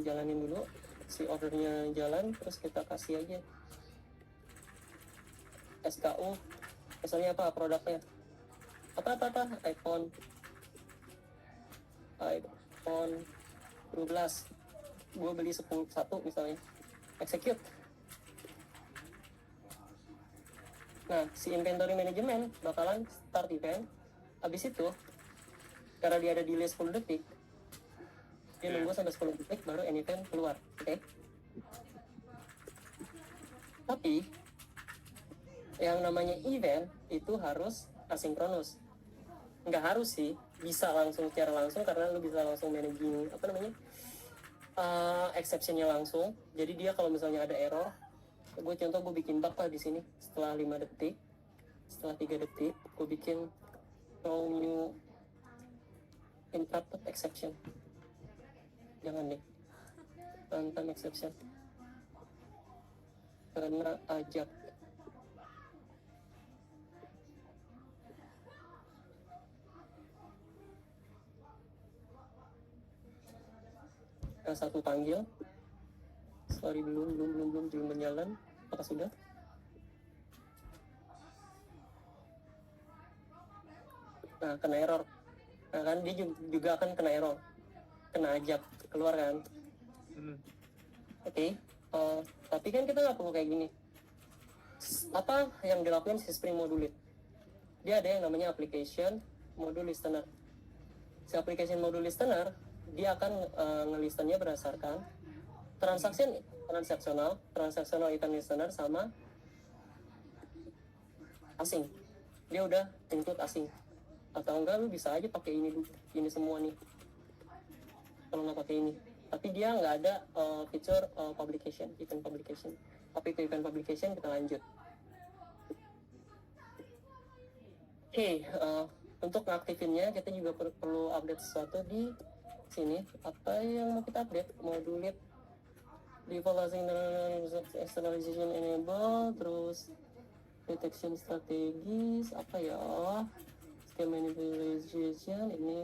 Jalanin dulu si ordernya jalan, terus kita kasih aja SKU, misalnya apa produknya, apa iPhone 12, gue beli 1 misalnya, execute. Nah, si inventory management bakalan start event. Habis itu, karena dia ada delay 10 detik, dia nunggu sampai 10 detik baru end event keluar. Oke? Tapi yang namanya event itu harus asinkronus. Nggak harus sih, bisa langsung secara langsung karena lu bisa langsung managing exceptionnya langsung. Jadi dia kalau misalnya ada error, gue bikin bug lah di sini setelah 5 detik, setelah 3 detik gue bikin throw new interrupted exception. Jangan deh, runtime exception karena ajak. Yang satu panggil, sorry belum berjalan. Apakah sudah? Nah, kena error. Nah kan dia juga akan kena error, kena ajak keluar kan. Oke. Tapi kan kita nggak perlu kayak gini. Apa yang dilakukan si Spring Modulate? Dia ada yang namanya application module listener. Si application module listener dia akan ngelistennya berdasarkan transaksional event listener sama asing. Dia udah include asing. Atau enggak lu bisa aja pakai ini semua nih kalau nggak pakai ini. Tapi dia nggak ada feature event publication. Tapi ke event publication kita lanjut. Oke, untuk ngaktifinnya kita juga perlu update sesuatu di sini. Apa yang mau kita update? Modulate default externalization enable, terus detection strategis, apa ya? Scale manipulation ini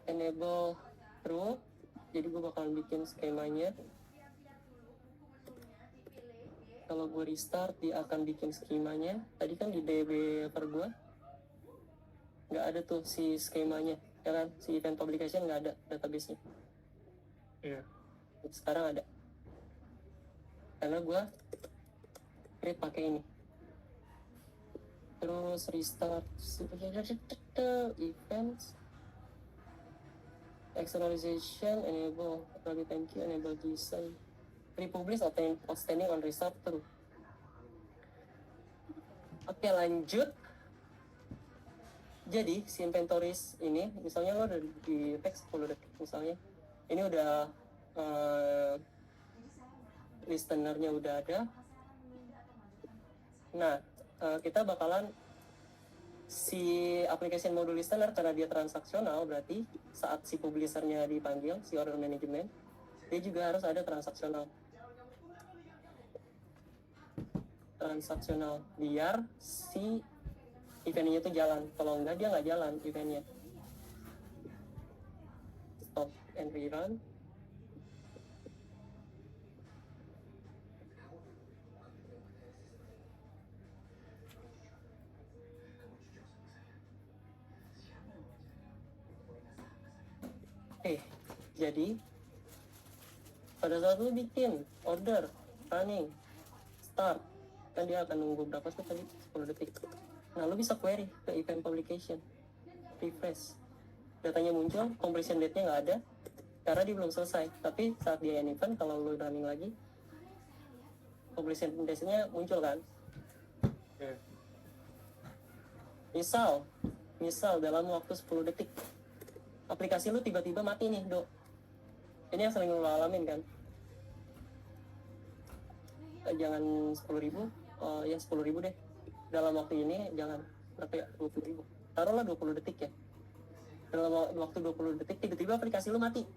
enable true. Jadi gue bakalan bikin skemanya. Kalau gue restart dia akan bikin skemanya. Tadi kan di DB per gue nggak ada tuh si skemanya, ya kan? Si event publication nggak ada database-nya. Iya. Sekarang ada. Karena gue create pakai ini. Terus restart events, externalization, enable, thank you, enable design, republish outstanding on restart true. Oke, lanjut. Jadi si inventories ini, misalnya lo udah di text 10 detik misalnya, ini udah listenernya udah ada. Nah, kita bakalan si application module listener karena dia transaksional, berarti saat si publishernya dipanggil, si order management, dia juga harus ada transaksional biar si eventnya itu jalan. Kalau enggak dia nggak jalan eventnya. Stop and rerun. Jadi pada saat lu bikin order running start, kan dia akan nunggu berapa sih tadi, 10 detik. Nah lu bisa query ke event publication, refresh, datanya muncul, completion date-nya nggak ada karena dia belum selesai. Tapi saat dia end event, kalau lu running lagi, completion date-nya muncul kan. Misal dalam waktu 10 detik aplikasi lu tiba-tiba mati nih, Dok. Ini yang sering lu alamin kan. Jangan 10.000, ya 10.000 deh. Dalam waktu ini jangan berapa ya, 20.000. Taruhlah 20 detik ya. Dalam waktu 20 detik tiba-tiba aplikasi lu mati.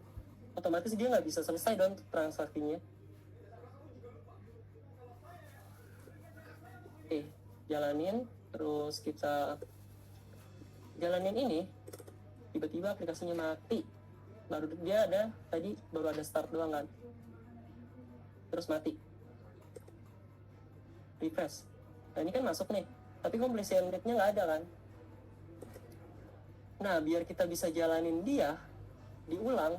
Otomatis dia nggak bisa selesai dong transaksinya. jalanin, terus kita jalanin ini, tiba-tiba aplikasinya mati. Baru ada start doang kan, terus mati. Refresh. Nah ini kan masuk nih, tapi completion rate-nya nggak ada kan. Nah biar kita bisa jalanin dia diulang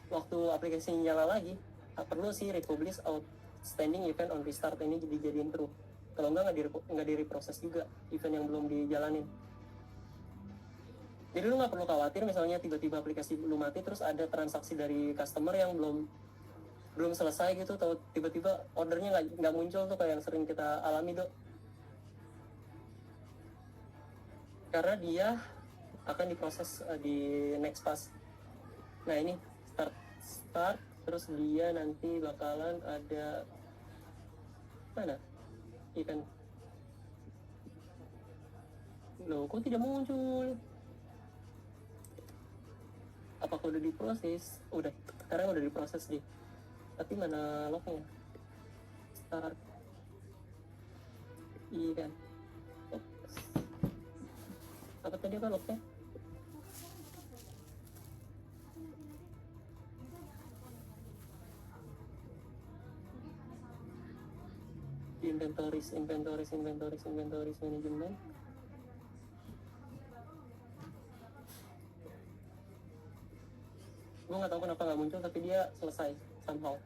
waktu aplikasinya nyala lagi, perlu sih republish outstanding event on restart ini dijadiin true. Kalau nggak di reproses juga event yang belum dijalanin. Jadi lu nggak perlu khawatir misalnya tiba-tiba aplikasi lu mati terus ada transaksi dari customer yang belum selesai gitu, atau tiba-tiba ordernya nggak muncul tuh kayak yang sering kita alami tuh. Karena dia akan diproses di next pass. Nah ini start terus dia nanti bakalan ada mana event. Loh kok tidak muncul? Apakah udah diproses? Udah, sekarang udah diproses deh. Tapi mana lognya? Start event. Oops. Apa tadi apa lognya? Inventories management. Gue nggak tahu kenapa nggak muncul, tapi dia selesai somehow.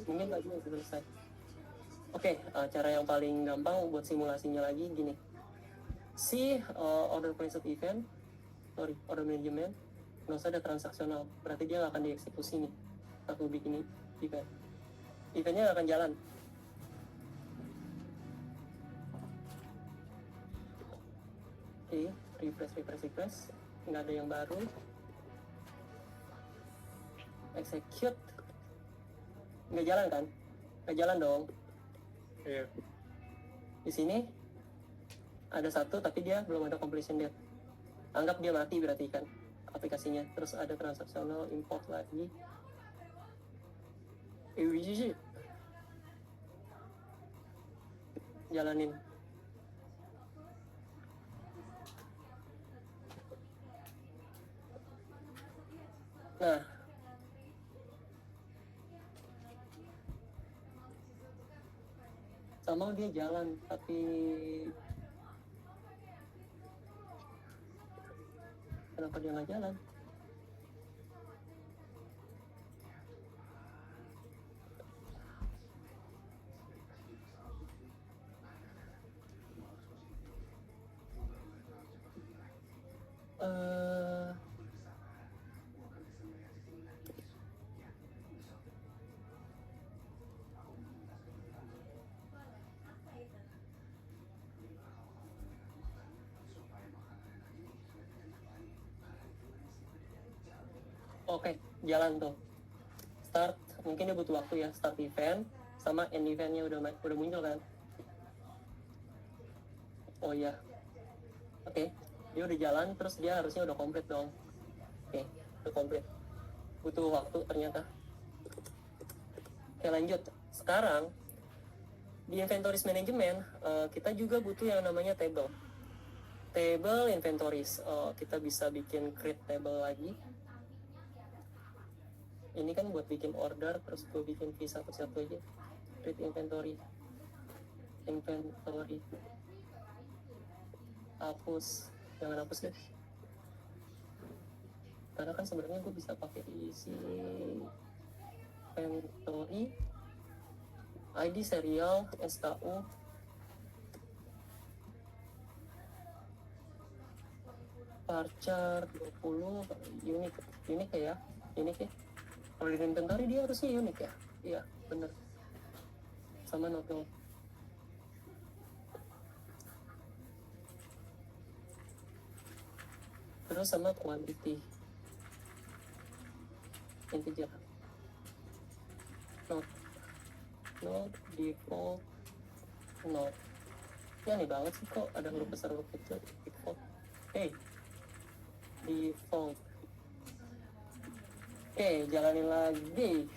Mungkin tadi udah selesai. Oke, cara yang paling gampang buat simulasinya lagi gini. Si order placed event, order management, nggak usah ada transaksional, berarti dia nggak akan dieksekusi nih. Aku bikin event, eventnya nggak akan jalan. Oke, refresh, nggak ada yang baru. Execute, nggak jalan kan? Nggak jalan dong. Iya. Di sini ada satu tapi dia belum ada completion date. Anggap dia mati berarti kan aplikasinya. Terus ada transaksional, import lagi. Jalanin. Nah, sama dia jalan, tapi kenapa dia nggak jalan? Oke, jalan tuh. Start, mungkin dia butuh waktu ya. Start event sama end eventnya udah muncul kan? Oh iya. Oke, dia udah jalan, terus dia harusnya udah komplit dong. Oke, udah komplit. Butuh waktu ternyata. Oke, lanjut. Sekarang di inventories management kita juga butuh yang namanya table inventories. Kita bisa bikin create table lagi. Ini kan buat bikin order, terus gue bikin V satu-satu aja. Create inventory. Hapus, jangan hapus deh. Karena kan sebenarnya gue bisa pakai isi inventory, ID serial, SKU, varchar 20, unik ya. Kalau di inventory dia harusnya unik ya. Iya, bener. Sama note. Terus sama quantity. Integer. Note default note. Ya aneh banget sih kok ada huruf besar huruf kecil default. Default. Oke, jalanin lagi.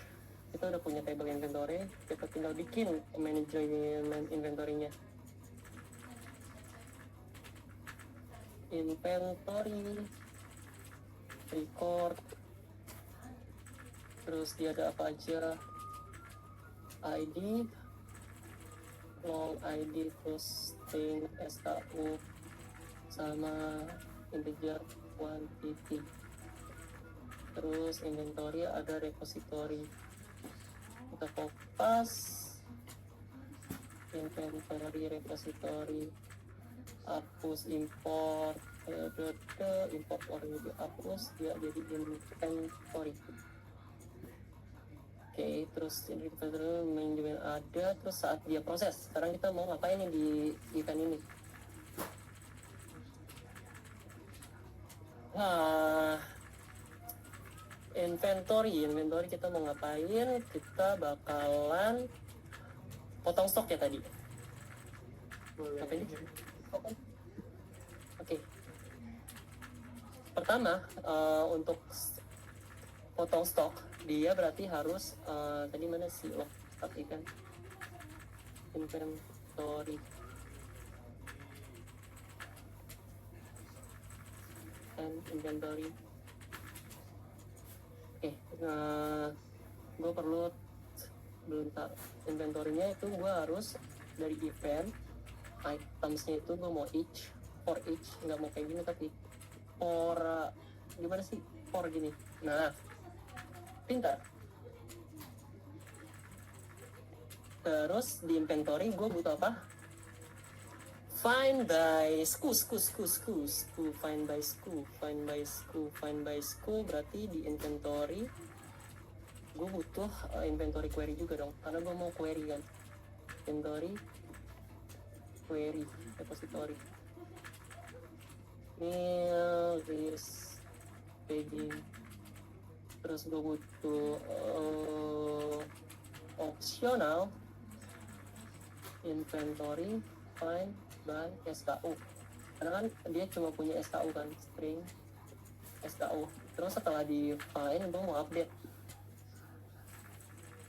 kita udah punya table inventory, kita tinggal bikin manajemen inventory-nya. Inventory, record, terus dia ada apa aja, ID, long ID, terus string, SKU, sama integer quantity. Terus inventory ada repository, kita kopas inventory repository, hapus import, import orang dihapus, dia jadi inventory. Oke, terus inventory manajemen ada, terus saat dia proses, sekarang kita mau ngapain nih di event ini? Inventory kita mau ngapain? Kita bakalan potong stok ya tadi. Apa ini? Oke. Pertama, untuk potong stok, dia berarti harus tadi mana sih? Oh, tapi kan inventory and inventory. Oke, gue perlu belum tak inventory-nya itu gue harus dari event items-nya itu gue mau each, for each, nggak mau kayak gini tapi for gimana sih for gini. Nah, pintar. Terus di inventory gue butuh apa? Find by SKU, find by SKU berarti di inventory gue butuh inventory query juga dong, karena gue mau query kan. Inventory query repository this paging, terus gue butuh optional inventory find by SKU, karena kan dia cuma punya SKU kan, string SKU. Terus setelah di find gue mau update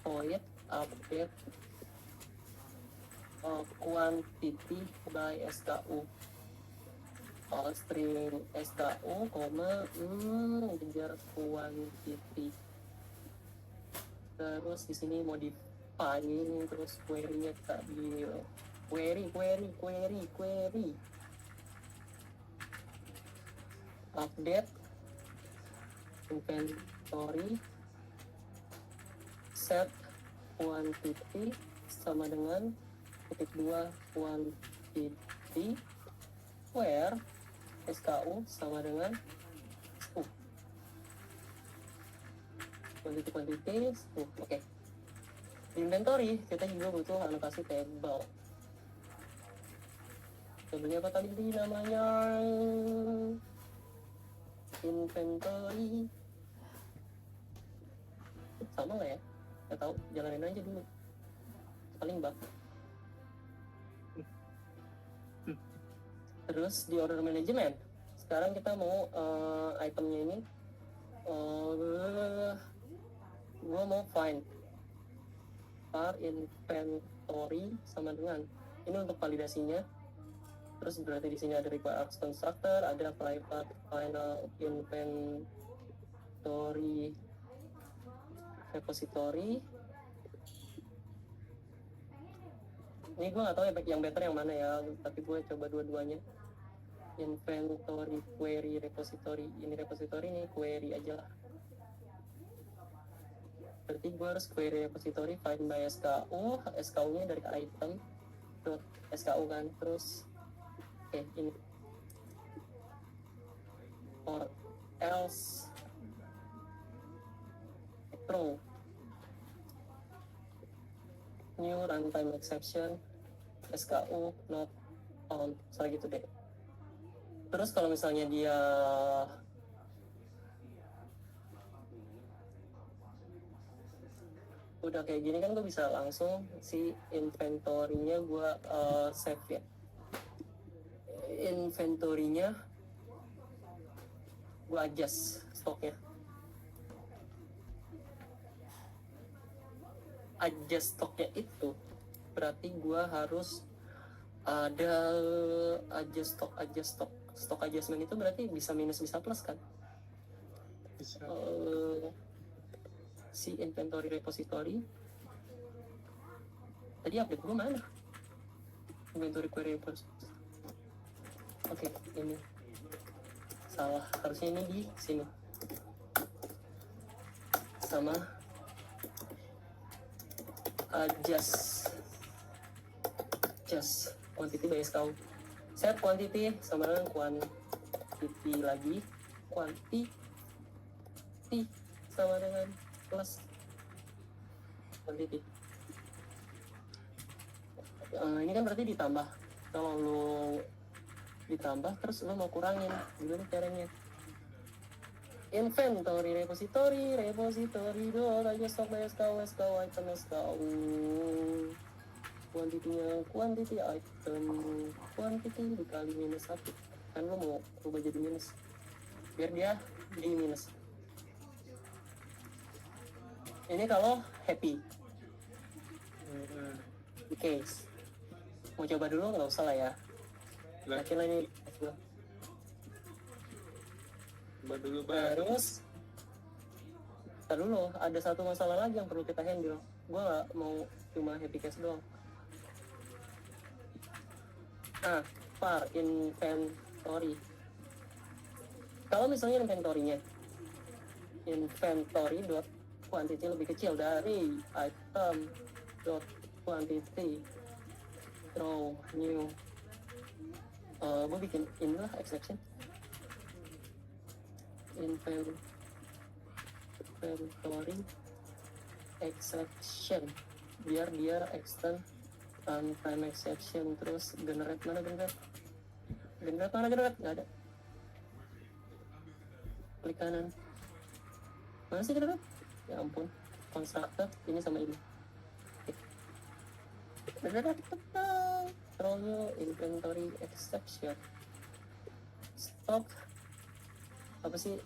void update quantity by SKU, string SKU, integer quantity. Terus di sini mau define, terus query-nya kita di query update inventory set quantity sama dengan titik 2 quantity where SKU sama dengan SKU quantity SKU. Oke. Di inventory kita juga butuh anotasi table. Tabelnya apa tadi namanya? Inventory. Sama nggak ya? Nggak tahu, jalanin aja dulu. Paling bug. Terus di order management. Sekarang kita mau itemnya ini. Gua mau find var inventory sama dengan ini untuk validasinya. Terus berarti di sini ada require Arcs constructor, ada private final inventory repository. Ini gue nggak tahu yang better yang mana ya, tapi gue coba dua-duanya. Inventory query repository, ini repository, ini query aja lah. Berarti gue harus query repository find by SKU, SKU-nya dari item dot SKU kan, terus ini or else throw new runtime exception SKU not found, misalnya gitu deh. Terus kalau misalnya dia udah kayak gini kan gue bisa langsung si inventory-nya gue save ya. Inventory-nya gue adjust stoknya. adjust stoknya itu, berarti gue harus ada adjust stock adjustment itu berarti bisa minus bisa plus kan. Bisa. Si inventory repository tadi update gue mana, inventory query repository. Oke, ini salah, harusnya ini di sini sama adjust quantity by SKU. Set quantity sama dengan quantity lagi, quantity sama dengan plus quantity. Ini kan berarti ditambah. Kalau lu ditambah terus lu mau kurangin, gimana caranya? Inventory repository dot aja stock by SKU item SKU, quantity item quantity dikali minus 1, kan lu mau rubah jadi minus biar dia jadi minus. Ini kalau happy case. Mau coba dulu nggak usah lah ya. Lah, Yakin lah ini. coba dulu Bang. Terus, ntar dulu ada satu masalah lagi yang perlu kita handle. Gue nggak mau cuma happy case doang. Nah, var inventory. Kalau misalnya inventory dot quantity lebih kecil dari item dot quantity throw new, gue bikin inilah exception inventory exception biar dia extend time exception. Terus generate nggak ada, klik kanan, mana sih generate, ya ampun, constructor ini sama ini. Throw new inventory exception stock apa sih,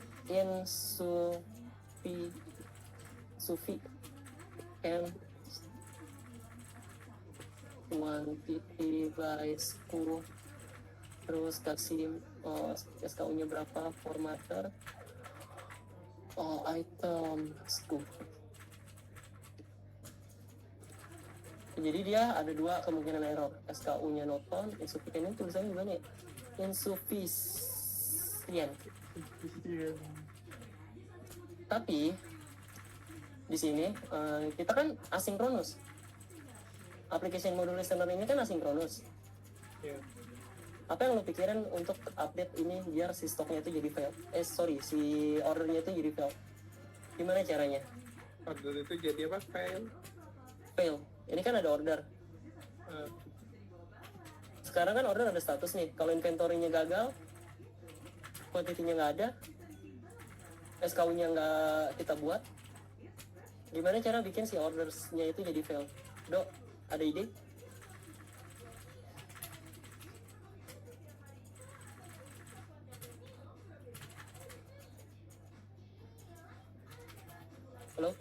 sufi and quantity by SKU, terus kasih SKU nya berapa, formatter item SKU. Jadi dia ada dua kemungkinan error, SKU nya not found, insufficient. Ini tulisannya gimana ya, insufficient. Tapi di sini kita kan asinkronus, application module listener ini kan asinkronus. Ya. Apa yang lo pikirin untuk update ini biar si stoknya itu jadi fail, si ordernya itu jadi fail? Gimana caranya? Order itu jadi apa? Fail. Ini kan ada order. Sekarang kan order ada status nih. Kalau inventory-nya gagal, quantity-nya nggak ada, SKU-nya nggak kita buat, gimana cara bikin si orders-nya itu jadi fail? Dok, ada ide? Halo?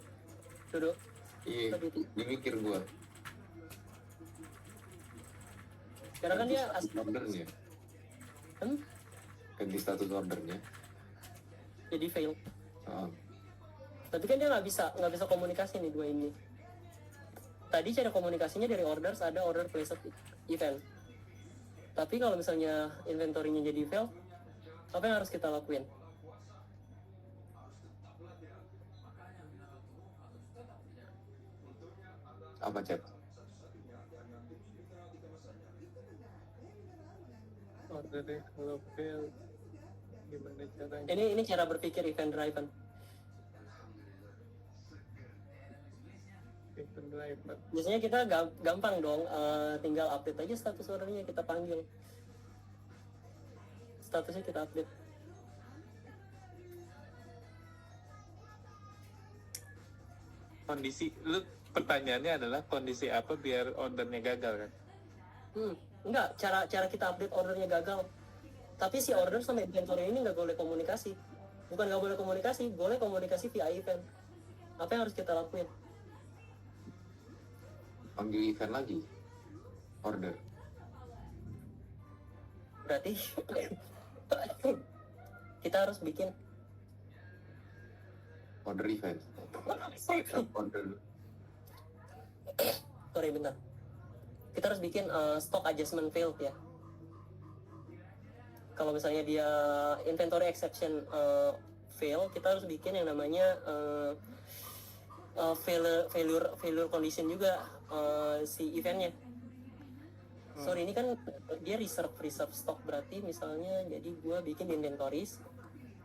Duduk. Iya, ini mikir gua. Karena kan dia Ordernya, ganti status ordernya. jadi fail. Ah, Tapi kan dia nggak bisa komunikasi nih dua ini. Tadi cara komunikasinya dari orders ada order placed event. Tapi kalau misalnya inventory-nya jadi fail, apa yang harus kita lakuin? apa chat? Ordernya kalau fail, gimana caranya? Ini cara berpikir event driven. Event driver. Biasanya kita gampang dong, tinggal update aja status ordernya, kita panggil. Statusnya kita update. Kondisi, pertanyaannya adalah kondisi apa biar ordernya gagal kan? Enggak, cara kita update ordernya gagal. Tapi si order sama inventory ini nggak boleh komunikasi. Bukan nggak boleh komunikasi, boleh komunikasi via event. Apa yang harus kita lakuin? panggil event lagi, order. Berarti kita harus bikin Order event. Order. sorry bentar, kita harus bikin stock adjustment failed ya. Kalau misalnya dia inventory exception fail, kita harus bikin yang namanya failure condition juga si eventnya. Sorry, ini kan dia reserve stock, berarti misalnya jadi gue bikin di inventories,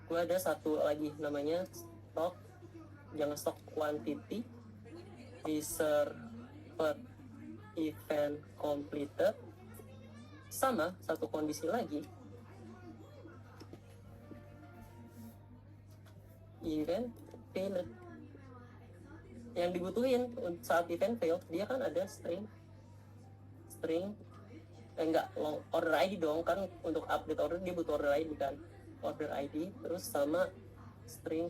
gue ada satu lagi namanya stock, jangan stock quantity, reserve event completed, sama satu kondisi lagi, event failed. Yang dibutuhin saat event failed, dia kan ada string enggak long order ID dong, kan untuk update order dia butuh order ID kan, order ID terus sama string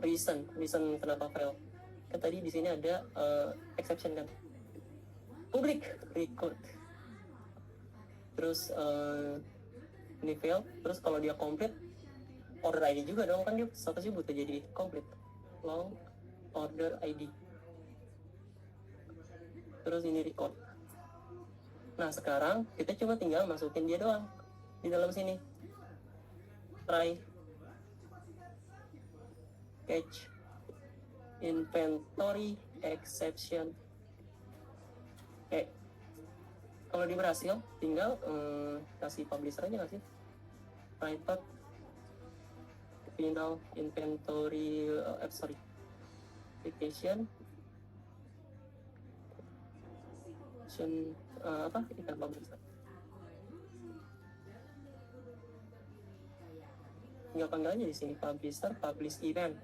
reason kenapa fail. Kan tadi di sini ada exception kan, public record, terus ini fail, terus kalau dia complete order ID juga dong, kan dia statusnya butuh jadi complete, long order ID, terus ini record. Nah sekarang kita cuma tinggal masukin dia doang di dalam sini, try catch inventory exception. Kalau dia berhasil, tinggal kasih publisher aja nggak sih, private final inventory application apa ikan publisher. Tinggal panggil aja di sini publisher publish event.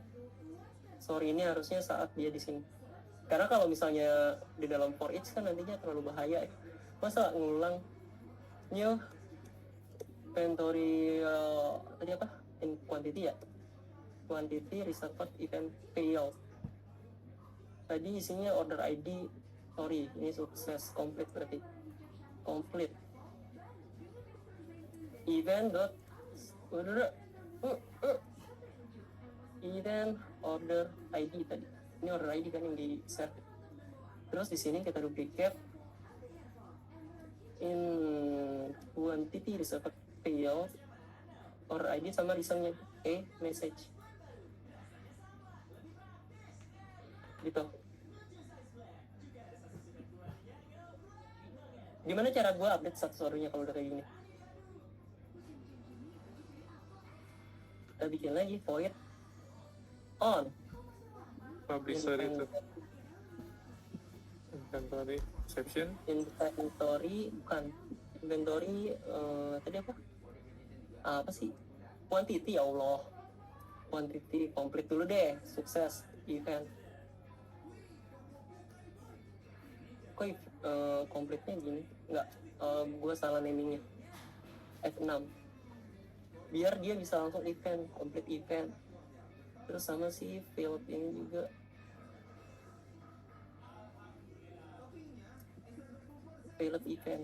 Sorry, ini harusnya saat dia di sini. Karena kalau misalnya di dalam for each kan nantinya terlalu bahaya ya. Masa ngulang new inventory tadi apa? In quantity ya. Quantity reserved event failed. Tadi isinya order ID, sorry, ini sukses complete berarti. Complete. Event dot event order ID tadi. Ini order ID kan yang di set. Terus di sini kita duplicate in quantity reserved failed, order ID sama reasonnya message. Gitu. Gimana cara gue update status ordernya kalau udah kayak gini? Kita bikin lagi void on Publisher itu inventory exception. inventory, bukan inventory, tadi apa sih, quantity, ya Allah, quantity complete dulu deh, sukses event. Kok complete-nya gini? Enggak, gue salah namingnya, F6, biar dia bisa langsung event, complete event. Terus sama si field ini juga failed event.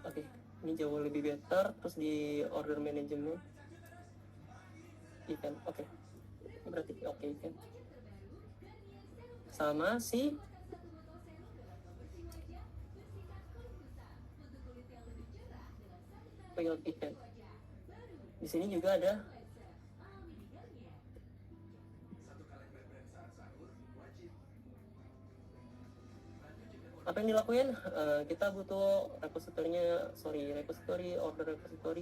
Oke, ini jauh lebih better. Terus di order management event, oke. Ini berarti oke event. Sama si failed event. Di sini juga ada apa yang dilakuin. Kita butuh repository order repository.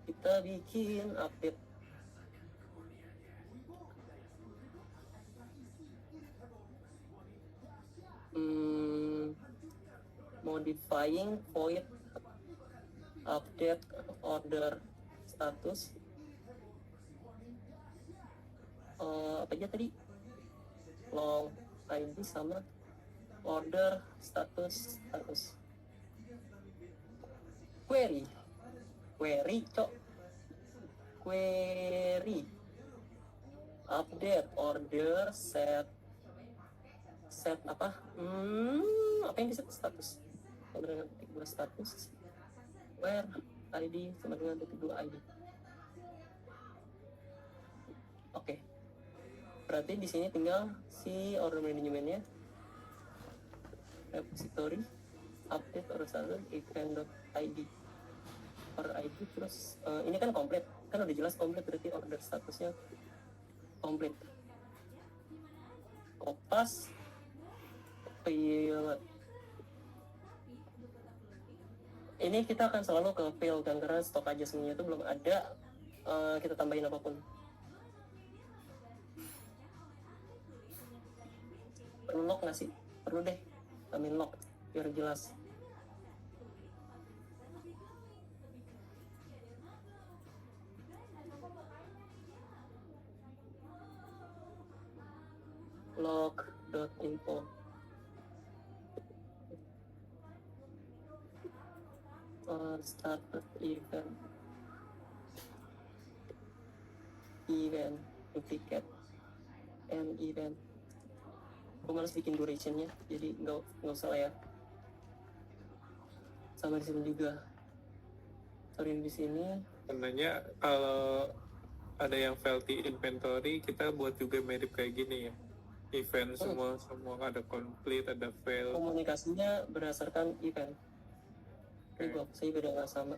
Kita bikin update modifying void update order status. Apa aja tadi, long ID sama order status query update order set set apa yang di set status. Sama dengan titik 2 status where ID sama dengan titik 2 ID. Oke. Berarti di sini tinggal si order manajemennya, repository update or salad event.id per ID. Terus ini kan komplit, kan udah jelas komplit, berarti order statusnya komplit. Kopas fail, ini kita akan selalu ke fail kan, karena stok adjustment-nya itu belum ada kita tambahin apapun. Perlu lock nggak sih? Perlu deh, tambahin lock biar jelas. log.info started event duplicate and event. Gue malas bikin durationnya, jadi nggak usah lah ya. Sama di sini juga. Sorry, di sini Sebenarnya kalau ada yang faulty inventory, kita buat juga mirip kayak gini ya. Event semua ada complete, ada fail. komunikasinya berdasarkan event. Ini gue saya beda nggak sama.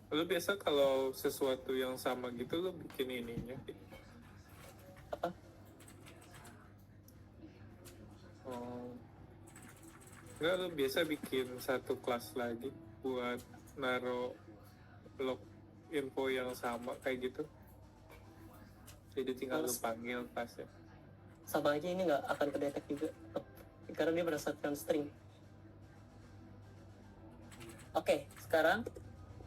Lu biasa kalau sesuatu yang sama gitu lu bikin ininya. Apa? Oh. Enggak, lu biasa bikin satu kelas lagi buat naro log info yang sama kayak gitu. Jadi tinggal lu panggil kelasnya. Sama aja, ini nggak akan kedetek juga karena dia berdasarkan string. Oke, sekarang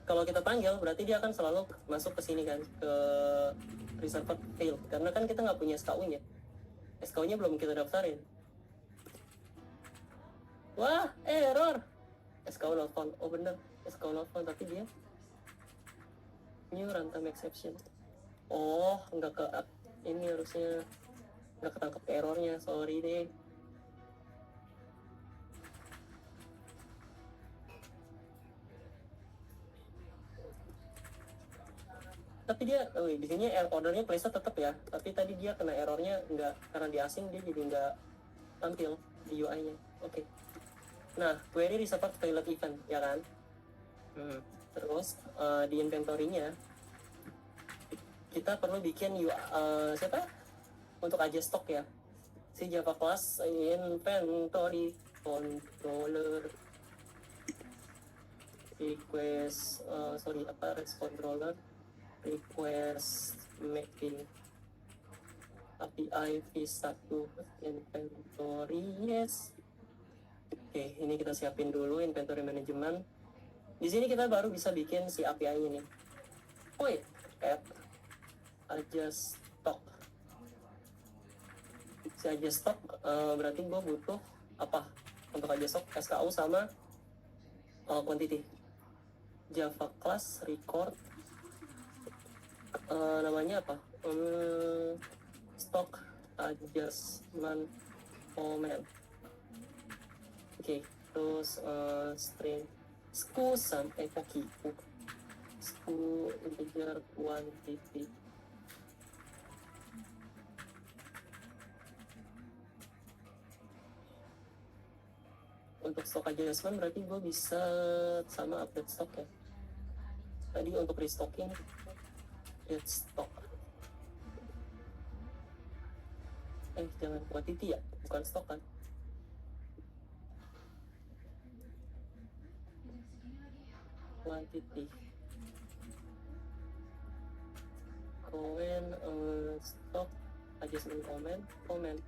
kalau kita panggil berarti dia akan selalu masuk ke sini kan, ke reserved field, karena kan kita nggak punya SKU-nya. SKU-nya belum kita daftarin. Wah, error. SKU not found. Oh bener, SKU not found, tapi dia new runtime exception. Oh, nggak ke ini, harusnya nggak ketangkep errornya, sorry deh. Tapi dia, di sini ordernya place tetap ya, tapi tadi dia kena errornya nggak, karena di asing dia jadi nggak tampil di UI-nya. Oke. Nah, query reserved failed event, ya kan? Terus di inventory-nya kita perlu bikin siapa? Untuk aja stok ya. Si Java class inventory controller request REST controller request making API v1 inventory, yes. Oke, ini kita siapin dulu inventory management. Di sini kita baru bisa bikin si API-nya nih. Wait, add adjust stock. Si adjust stock berarti gue butuh apa untuk adjust stock? SKU sama quantity. Java class record namanya apa? Stock adjustment comment. Oke, terus string SKU sampai kaki SKU integer quantity. Untuk stock adjustment berarti gue bisa sama update stock ya. Tadi untuk restocking update stock. Jangan quantity ya, bukan stock kan. Quantity comment stock adjustment comment.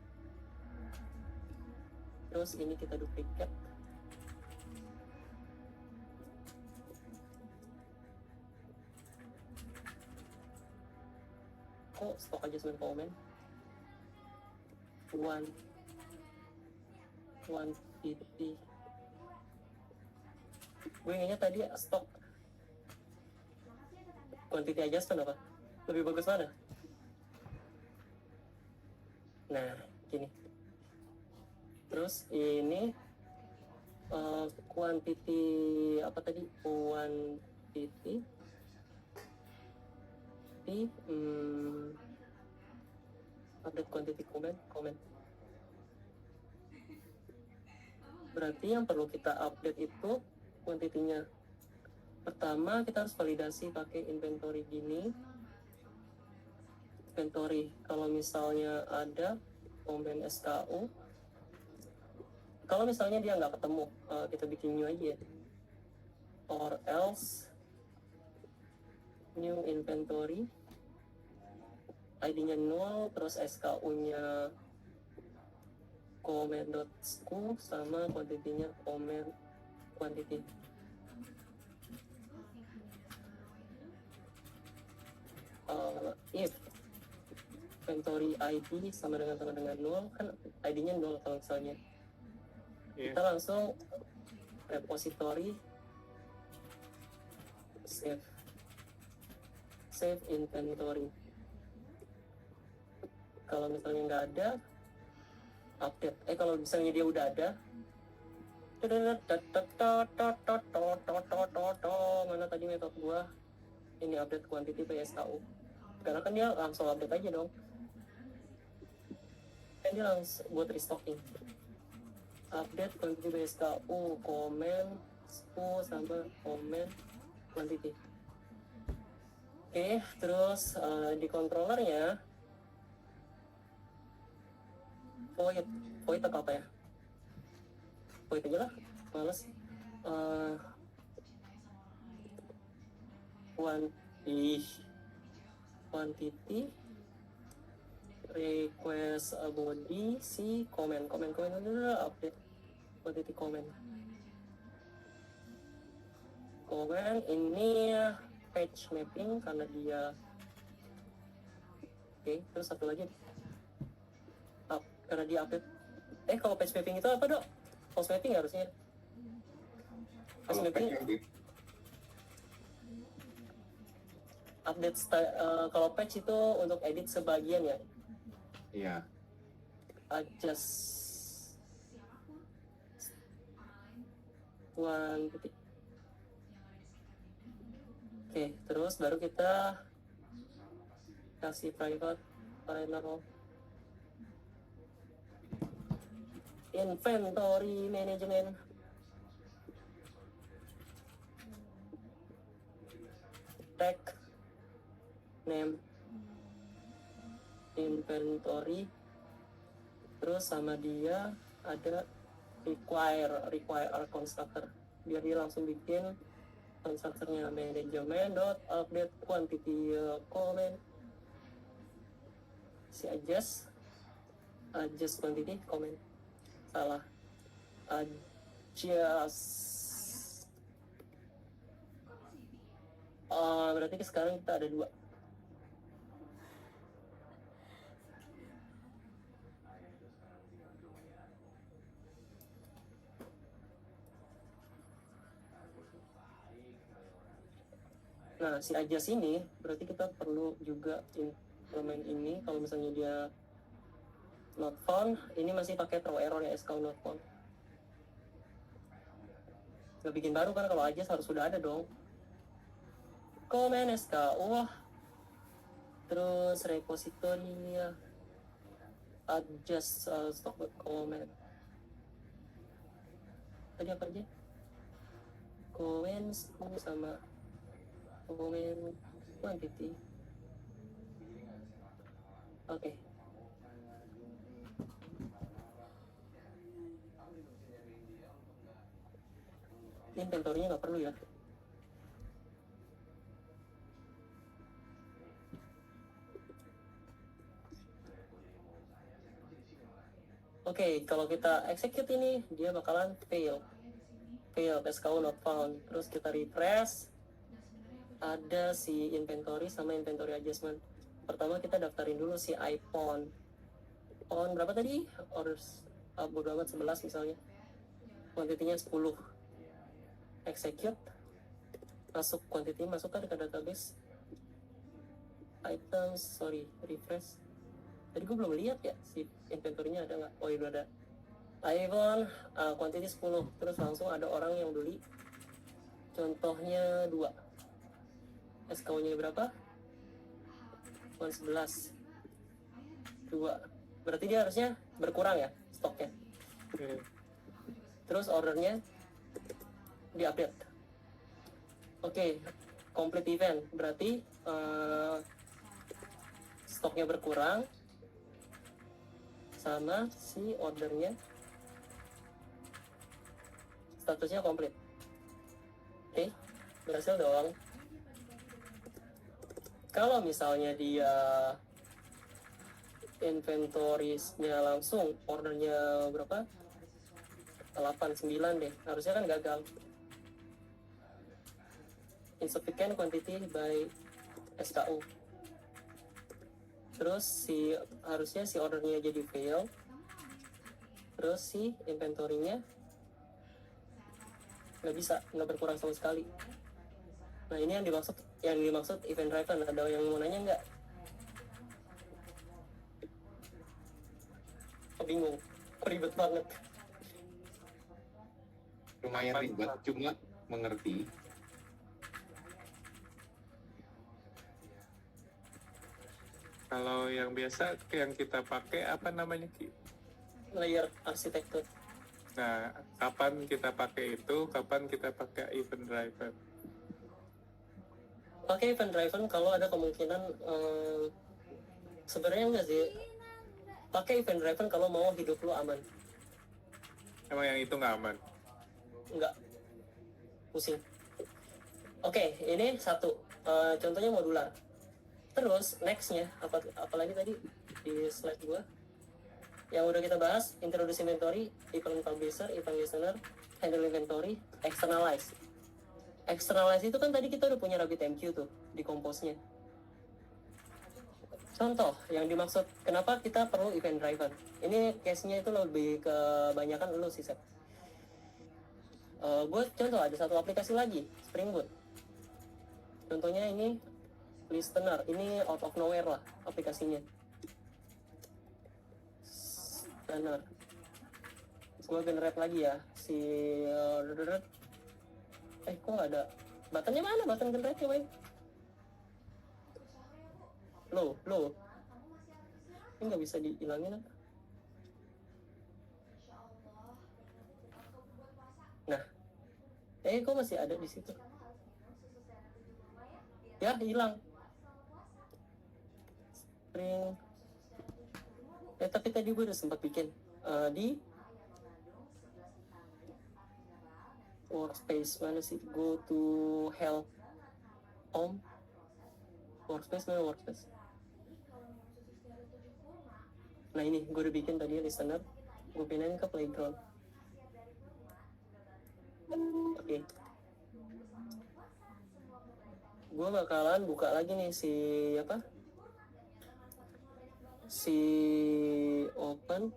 Terus ini kita duplicate. Kok stock adjustment comment quantity. Gue ingatnya tadi stok quantity adjustment apa? Lebih bagus mana? Nah, gini. Terus ini quantity apa tadi? Quantity di update quantity comment. Berarti yang perlu kita update itu quantity-nya. Pertama kita harus validasi pakai inventory gini. Inventory kalau misalnya ada comment SKU, kalau misalnya dia nggak ketemu, kita bikin new aja, or else new inventory, ID-nya 0, terus SKU-nya comment.sku sama quantity-nya comment quantity. If inventory ID sama dengan 0, kan ID-nya 0 kalau misalnya. Kita langsung repository save inventory. Kalau misalnya nggak ada, update. Kalau misalnya dia udah ada, mana tadi metode gua? Ini update quantity PSKU. Karena kan dia langsung update aja dong. Kan dia langsung buat restocking. Update quantity PSKU, comment, SKU sama comment quantity. Oke, terus di controllernya void apa ya? Void aja lah, males. Quantity request body si comment update quantity comment ini page mapping karena dia terus satu lagi karena dia update kalau page mapping itu apa dok? Post mapping harusnya post mapping update kalau patch itu untuk edit sebagian ya. Iya. Adjust one titik. Oke, terus baru kita kasih private panel inventory management. Tag name inventory, terus sama dia ada require constructor biar dia langsung bikin constructornya management.update quantity comment si adjust quantity comment salah adjust berarti sekarang kita ada 2. Nah, si adjust ini berarti kita perlu juga implement ini. Kalau misalnya dia not found, ini masih pakai throw error ya, SKU not found. Gak bikin baru kan, kalau adjust harus sudah ada dong. Comment SKU, terus repository ya, adjust stock comment. Tadi apa aja? Comment sama comment quantity. Oke. Inventory-nya nggak perlu ya. Oke, kalau kita execute ini dia bakalan fail SKU not found. Terus kita refresh, ada si inventory sama inventory adjustment. Pertama kita daftarin dulu si iPhone on berapa tadi? Orders bodo amat 11 misalnya, quantity-nya 10. Execute, masuk quantity, masukkan ke database items, refresh. Tadi gue belum lihat ya si inventory-nya ada nggak. Oh, itu ada. iPhone quantity 10, terus langsung ada orang yang beli, contohnya 2. SKU-nya berapa? iPhone 11 2. Berarti dia harusnya berkurang ya stoknya. Iya. Terus ordernya di-update. Oke, complete event. Berarti stoknya berkurang sama si ordernya statusnya komplit. Oke, berhasil dong. Kalau misalnya dia inventory-nya langsung ordernya berapa? 8, 9 deh. Harusnya kan gagal. Insufficient quantity by SKU. Terus harusnya si ordernya jadi fail. Terus si inventory-nya nggak berkurang sama sekali. Nah, ini yang dimaksud event driven. Ada yang mau nanya nggak? Oh, bingung. Kok ribet banget. Lumayan ribet, cuma mengerti. Kalau yang biasa yang kita pakai apa namanya Ki? Layer arsitektur. Nah, kapan kita pakai itu, kapan kita pakai event driver? Pakai event driven kalau ada kemungkinan sebenarnya enggak sih. Pakai event driven kalau mau hidup lu aman. Emang yang itu nggak aman? Enggak. Pusing. Oke, ini satu. Contohnya modular. Terus nextnya apalagi tadi di slide gua yang udah kita bahas, introduce inventory, event publisher, event listener, handle inventory, externalize. Externalize itu kan tadi kita udah punya RabbitMQ tuh di compose-nya. Contoh yang dimaksud kenapa kita perlu event driven. Ini case-nya itu lebih kebanyakan lu sih, Seth. Buat contoh ada satu aplikasi lagi, Spring Boot. Contohnya ini listener, ini out of nowhere lah aplikasinya. Listener. Gue generate lagi ya si kok nggak ada buttonnya, mana button generate-nya, Wayne? Lo ini nggak bisa dihilangin apa? Nah, kok masih ada di situ? Ya, hilang. Spring. Tapi tadi gue udah sempat bikin di workspace mana sih? Go to help home. Workspace mana workspace? Nah, ini gue udah bikin tadi listener. Gue pindahin ke playground. Oke. Gue bakalan buka lagi nih si open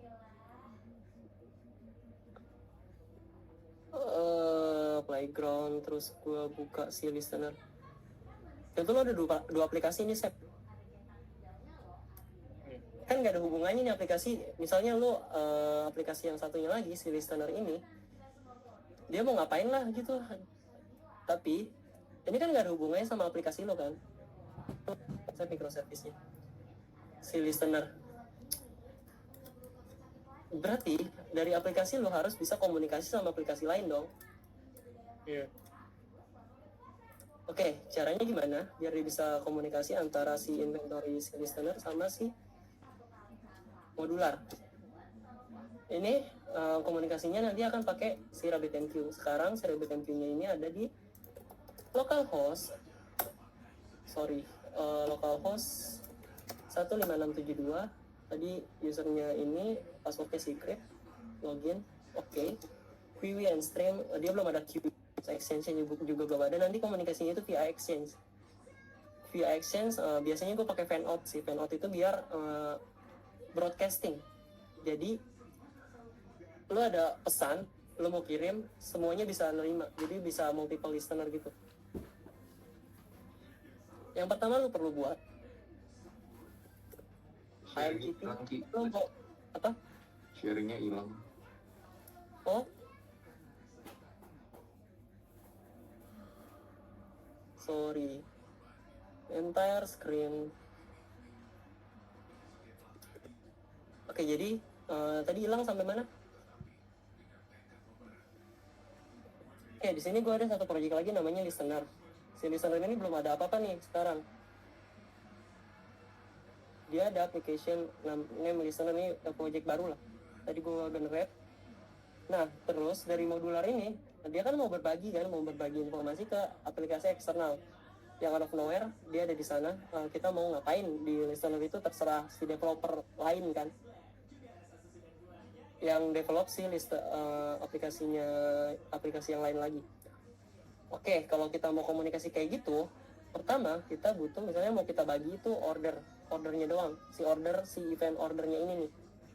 playground, terus gue buka si listener. Tentu lo ada dua aplikasi ini, Sep. Kan nggak ada hubungannya nih aplikasi. Misalnya lo aplikasi yang satunya lagi si listener ini, dia mau ngapain lah gitu. Tapi ini kan nggak ada hubungannya sama aplikasi lo kan. Saya microservice-nya si listener. Berarti dari aplikasi lo harus bisa komunikasi sama aplikasi lain dong. Iya. Oke, caranya gimana biar dia bisa komunikasi antara si inventory si listener sama si modular? Ini komunikasinya nanti akan pakai si RabbitMQ. Sekarang si RabbitMQ-nya ini ada di localhost 15672. Tadi usernya ini passwordnya secret, login, oke. Query and stream, dia belum ada queue, exchange-nya juga belum ada. Nanti komunikasinya itu via exchange. Biasanya gue pakai fanout sih. Fanout itu biar broadcasting. Jadi lo ada pesan, lo mau kirim, semuanya bisa nerima. Jadi bisa multiple listener gitu. Yang pertama lo perlu buat sharingnya IMQP hilang Ki, lo mau apa? sharingnya hilang. Oh, sorry, entire screen. Oke, jadi tadi hilang sampai mana? Oke, di sini gue ada satu project lagi namanya listener. Si listener ini belum ada apa-apa nih sekarang. Dia ada application name listener ini project baru lah. Tadi gue generate. Nah, terus dari modular ini dia kan mau berbagi informasi ke aplikasi eksternal. Yang out of nowhere dia ada di sana. Kita mau ngapain di listener itu terserah si developer lain kan. Yang develop si aplikasi yang lain lagi. Oke, kalau kita mau komunikasi kayak gitu, pertama kita butuh misalnya mau kita bagi itu ordernya doang, si event ordernya ini nih,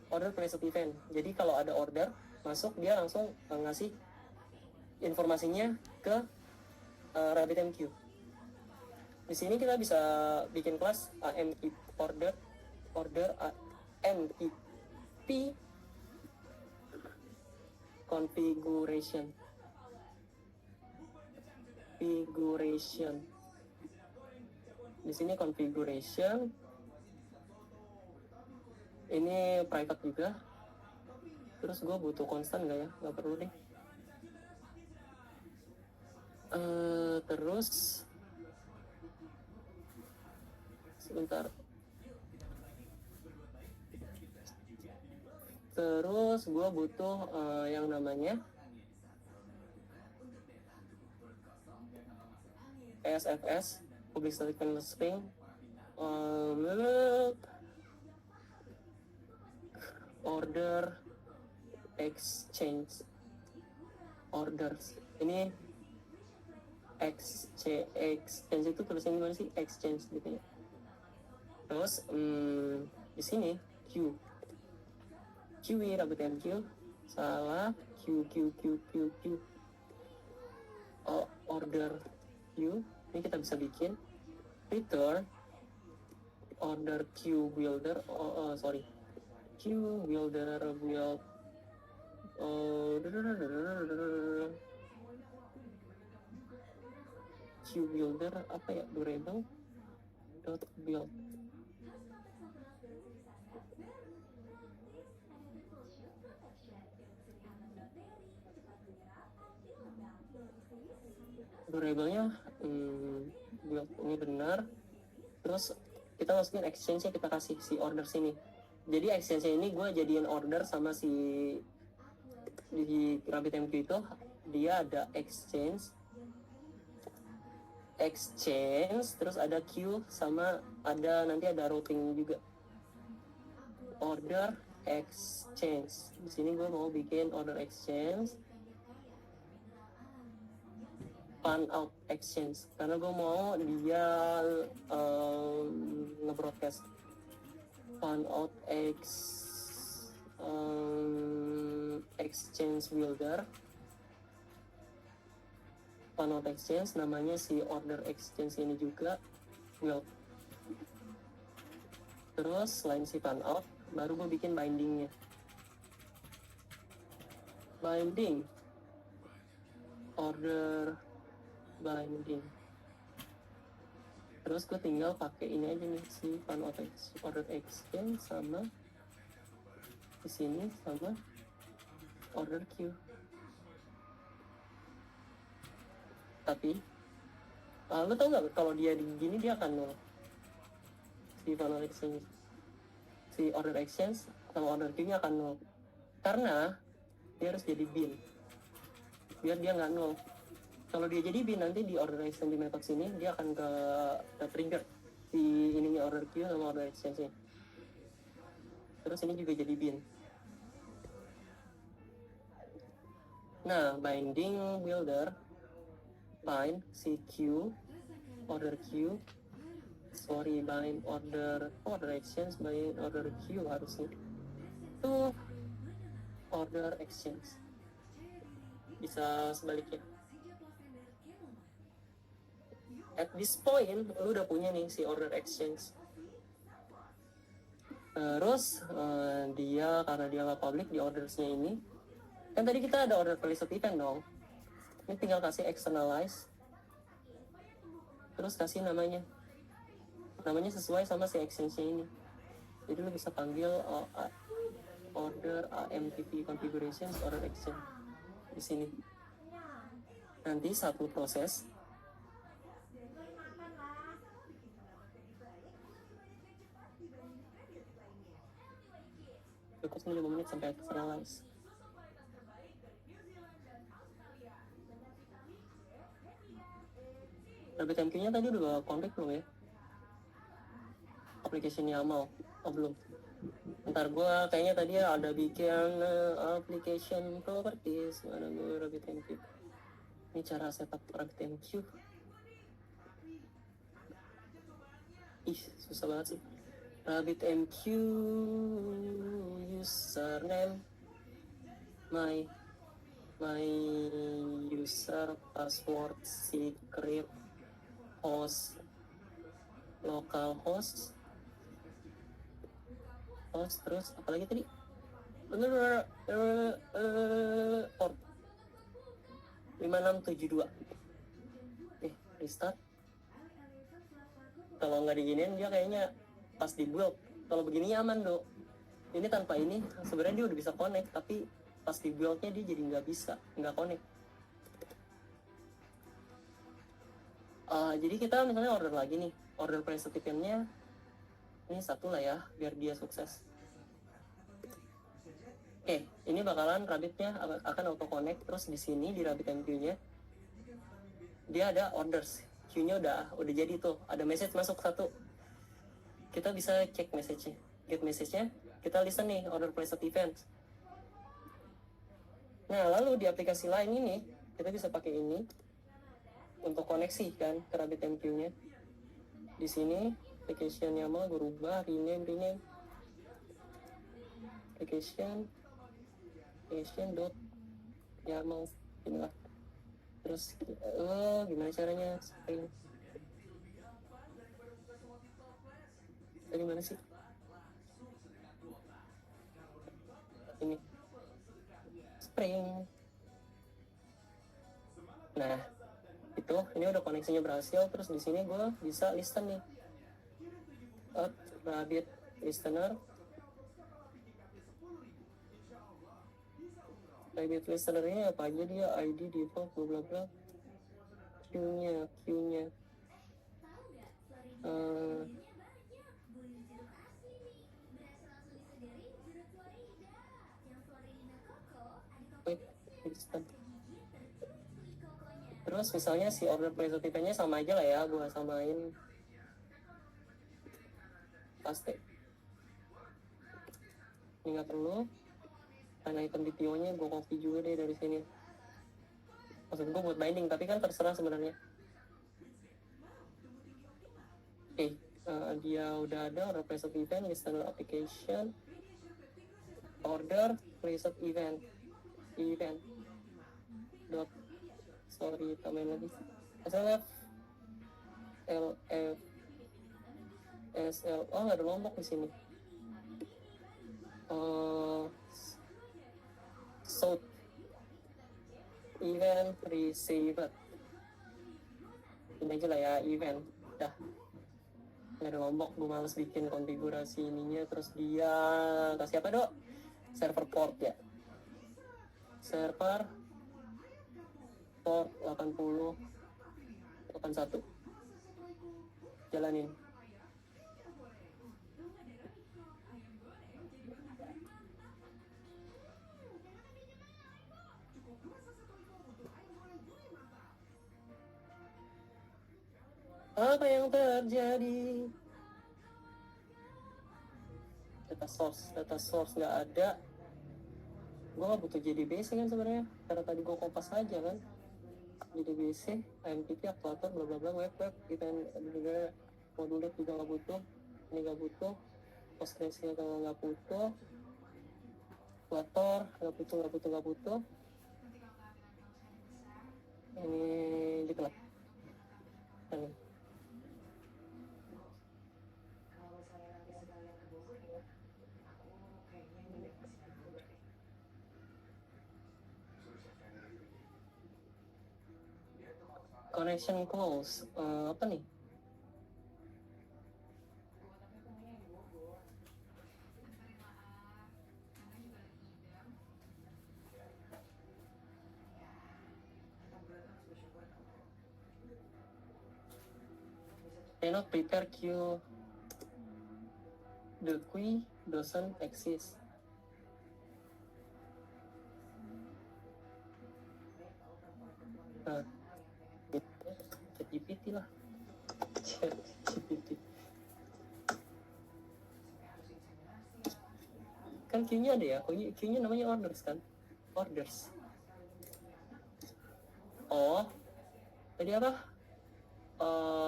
order preset event. Jadi kalau ada order masuk dia langsung ngasih informasinya ke RabbitMQ. Di sini kita bisa bikin kelas AMQ order AMQP configuration. Di sini configuration. Ini private juga. Terus gue butuh constant nggak ya? Nggak perlu deh. Terus sebentar. Terus gue butuh yang namanya ASFS, public statement string, order exchange orders. Ini exchange itu tulisannya gimana sih? Exchange gitu ya. Terus di sini QE RabbitMQ salah Q order Q. Ini kita bisa bikin return order Q builder. Q builder build Q builder apa ya, durable dot build. Durable-nya build ini benar. Terus kita masukin exchange-nya, kita kasih si order sini. Jadi exchange-nya ini gue jadiin order sama si di RabbitMQ itu dia ada exchange terus ada queue sama nanti ada routing juga. Order exchange. Di sini gue mau bikin order exchange fan out exchange karena gue mau dia nge-broadcast fan out exchange builder. Fan out exchange namanya si order exchange ini juga build. Terus selain si fan out baru gue bikin bindingnya. Binding order binding. Terus gue tinggal pakai ini aja nih si fan out order exchange sama di sini sama order queue. Tapi lo tau nggak kalau dia gini dia akan nol. Si fan out exchange, si order exchange sama order queue-nya akan nol karena dia harus jadi bin biar dia nggak nol. Kalau dia jadi bin nanti di order exchange di method sini dia akan ke trigger si ininya order queue sama order exchange-nya. Terus ini juga jadi bin. Nah, binding builder bind si queue order queue bind order exchange bind order queue harusnya itu order exchange. Bisa sebaliknya. At this point lu udah punya nih si order exchange. Terus dia karena dia nggak public di ordersnya ini, kan tadi kita ada order preset event dong. Ini tinggal kasih externalize, terus kasih namanya sesuai sama si exchange ini. Jadi lo bisa panggil order AMTP configurations order exchange di sini. Nanti saat lo proses, cukup 5 menit sampai externalize. RabbitMQ-nya tadi udah config belum ya? Application YAML, belum. Ntar gue kayaknya tadi ada bikin application properties. Mana gue RabbitMQ? Ini cara setup RabbitMQ. Ih, susah banget sih. RabbitMQ username, my user, password, secret, host, localhost, terus apalagi tadi? Port 5672. Restart. Kalau nggak diginiin dia kayaknya pas di build. Kalau begini aman do. Ini tanpa ini sebenarnya dia udah bisa connect, tapi pas di buildnya dia jadi nggak connect. Jadi kita misalnya order lagi nih, order preset event-nya ini satu lah ya, biar dia sukses. Oke, ini bakalan Rabbit-nya akan auto connect. Terus di sini di RabbitMQ-nya dia ada orders, queue-nya udah jadi tuh, ada message masuk satu. Kita bisa cek message-nya, get message-nya, kita listen nih order preset event. Nah, lalu di aplikasi lain ini kita bisa pakai ini untuk koneksi kan ke RabbitMQ-nya. Di sini application YAML gue rubah, rename application dot YAML inilah. Terus gimana caranya spring? Tadi mana sih? Ini spring. Nah, ini udah koneksinya berhasil. Terus di sini gue bisa listen nih, Rabbit listener. Rabbit listener-nya apa aja dia, ID, default, bla bla bla. Queue-nya. Terus misalnya si order preset event-nya sama aja lah ya, gue samain paste. Ini nggak perlu. Karena item DPO-nya gue copy juga deh dari sini. Maksud gue buat binding, tapi kan terserah sebenarnya. Oke, dia udah ada order preset event, listener application, order preset event dot, sorry tambahin lagi, slf lf sl, nggak ada lombok di sini. So event received ini aja lah ya, event dah, nggak ada lombok. Gue males bikin konfigurasi ininya. Terus dia kasih apa dok? Server port ya, server port 8081 jalanin. Apa yang terjadi? Data source nggak ada. Gue nggak butuh JDBC kan sebenarnya, karena tadi gue kopas aja kan. JDBC, AMTP, aktuator, bla bla bla, web, event juga, modul juga nggak butuh. Ini nggak butuh. PostgreSQL kalau nggak butuh. Aktuator nggak butuh. Ini gitu lah. connection close. Apa nih? Cannot prepare queue. The queue doesn't exist. Nah, ChatGPT lah. ChatGPT. Kan queue-nya ada ya, queue-nya namanya orders kan? Orders. Oh, tadi apa?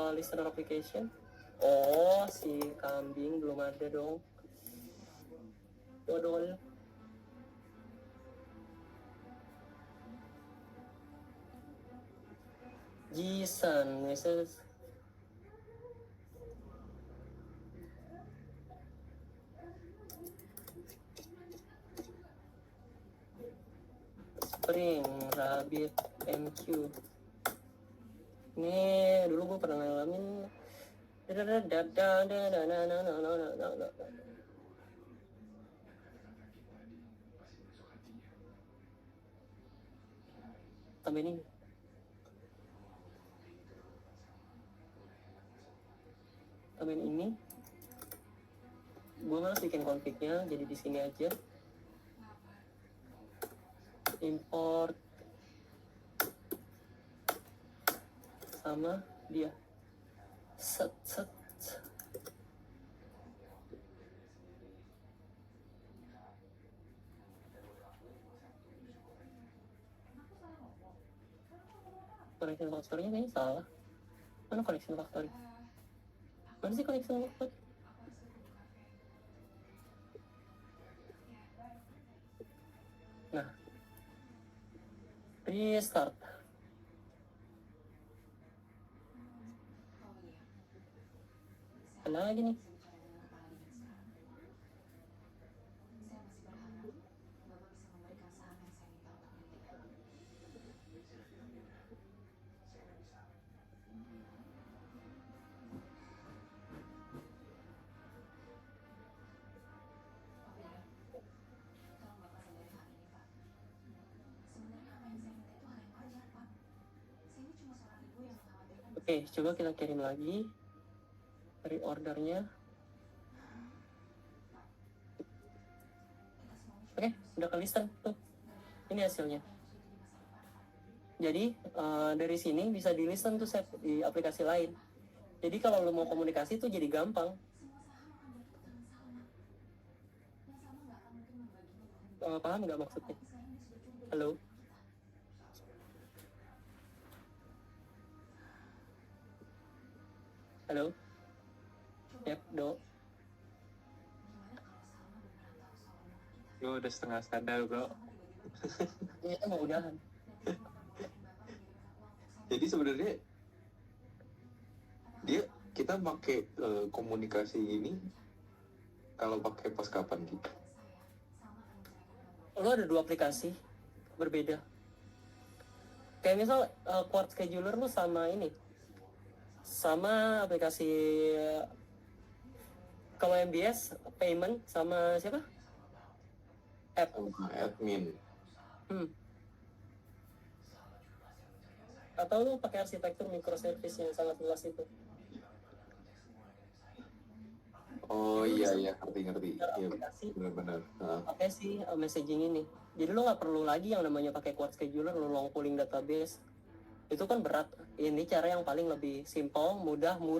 Listener application. Oh, si kambing belum ada dong. Dodol. Jisan, Mrs. Spring, Rabbit, MQ. Ini dulu gue pernah ngalamin. Tambahin ini. Tambahin ini. Gue malas bikin config-nya, jadi di sini aja. Import sama dia. Set. Connection factory-nya kayaknya salah. Mana connection factory? Mana sih connection factory? Nah, restart. Ada lagi nih. Oke, coba kita kirim lagi reordernya. Oke, udah kelisten tuh. Ini hasilnya. Jadi dari sini bisa di listen tuh set di aplikasi lain. Jadi kalau lo mau komunikasi tuh jadi gampang. Paham nggak maksudnya? Halo? Halo? Yap, Do. Gue udah setengah sadar, bro. Ini mau udahan. Jadi sebenarnya kita pakai komunikasi ini kalau pakai pas kapan gitu? Lo ada dua aplikasi berbeda. Kayak misal Quartz Scheduler lo sama ini. Sama aplikasi kalau MBS payment sama siapa? App. Sama admin. Atau lu pakai arsitektur microservice yang sangat luas itu. Oh iya ngerti. Iya Aplikasi benar-benar. pakai si messaging ini. Jadi lo nggak perlu lagi yang namanya pakai Quartz Scheduler, lo long pooling database. Itu kan berat. Ini cara yang paling lebih simple, mudah, murah.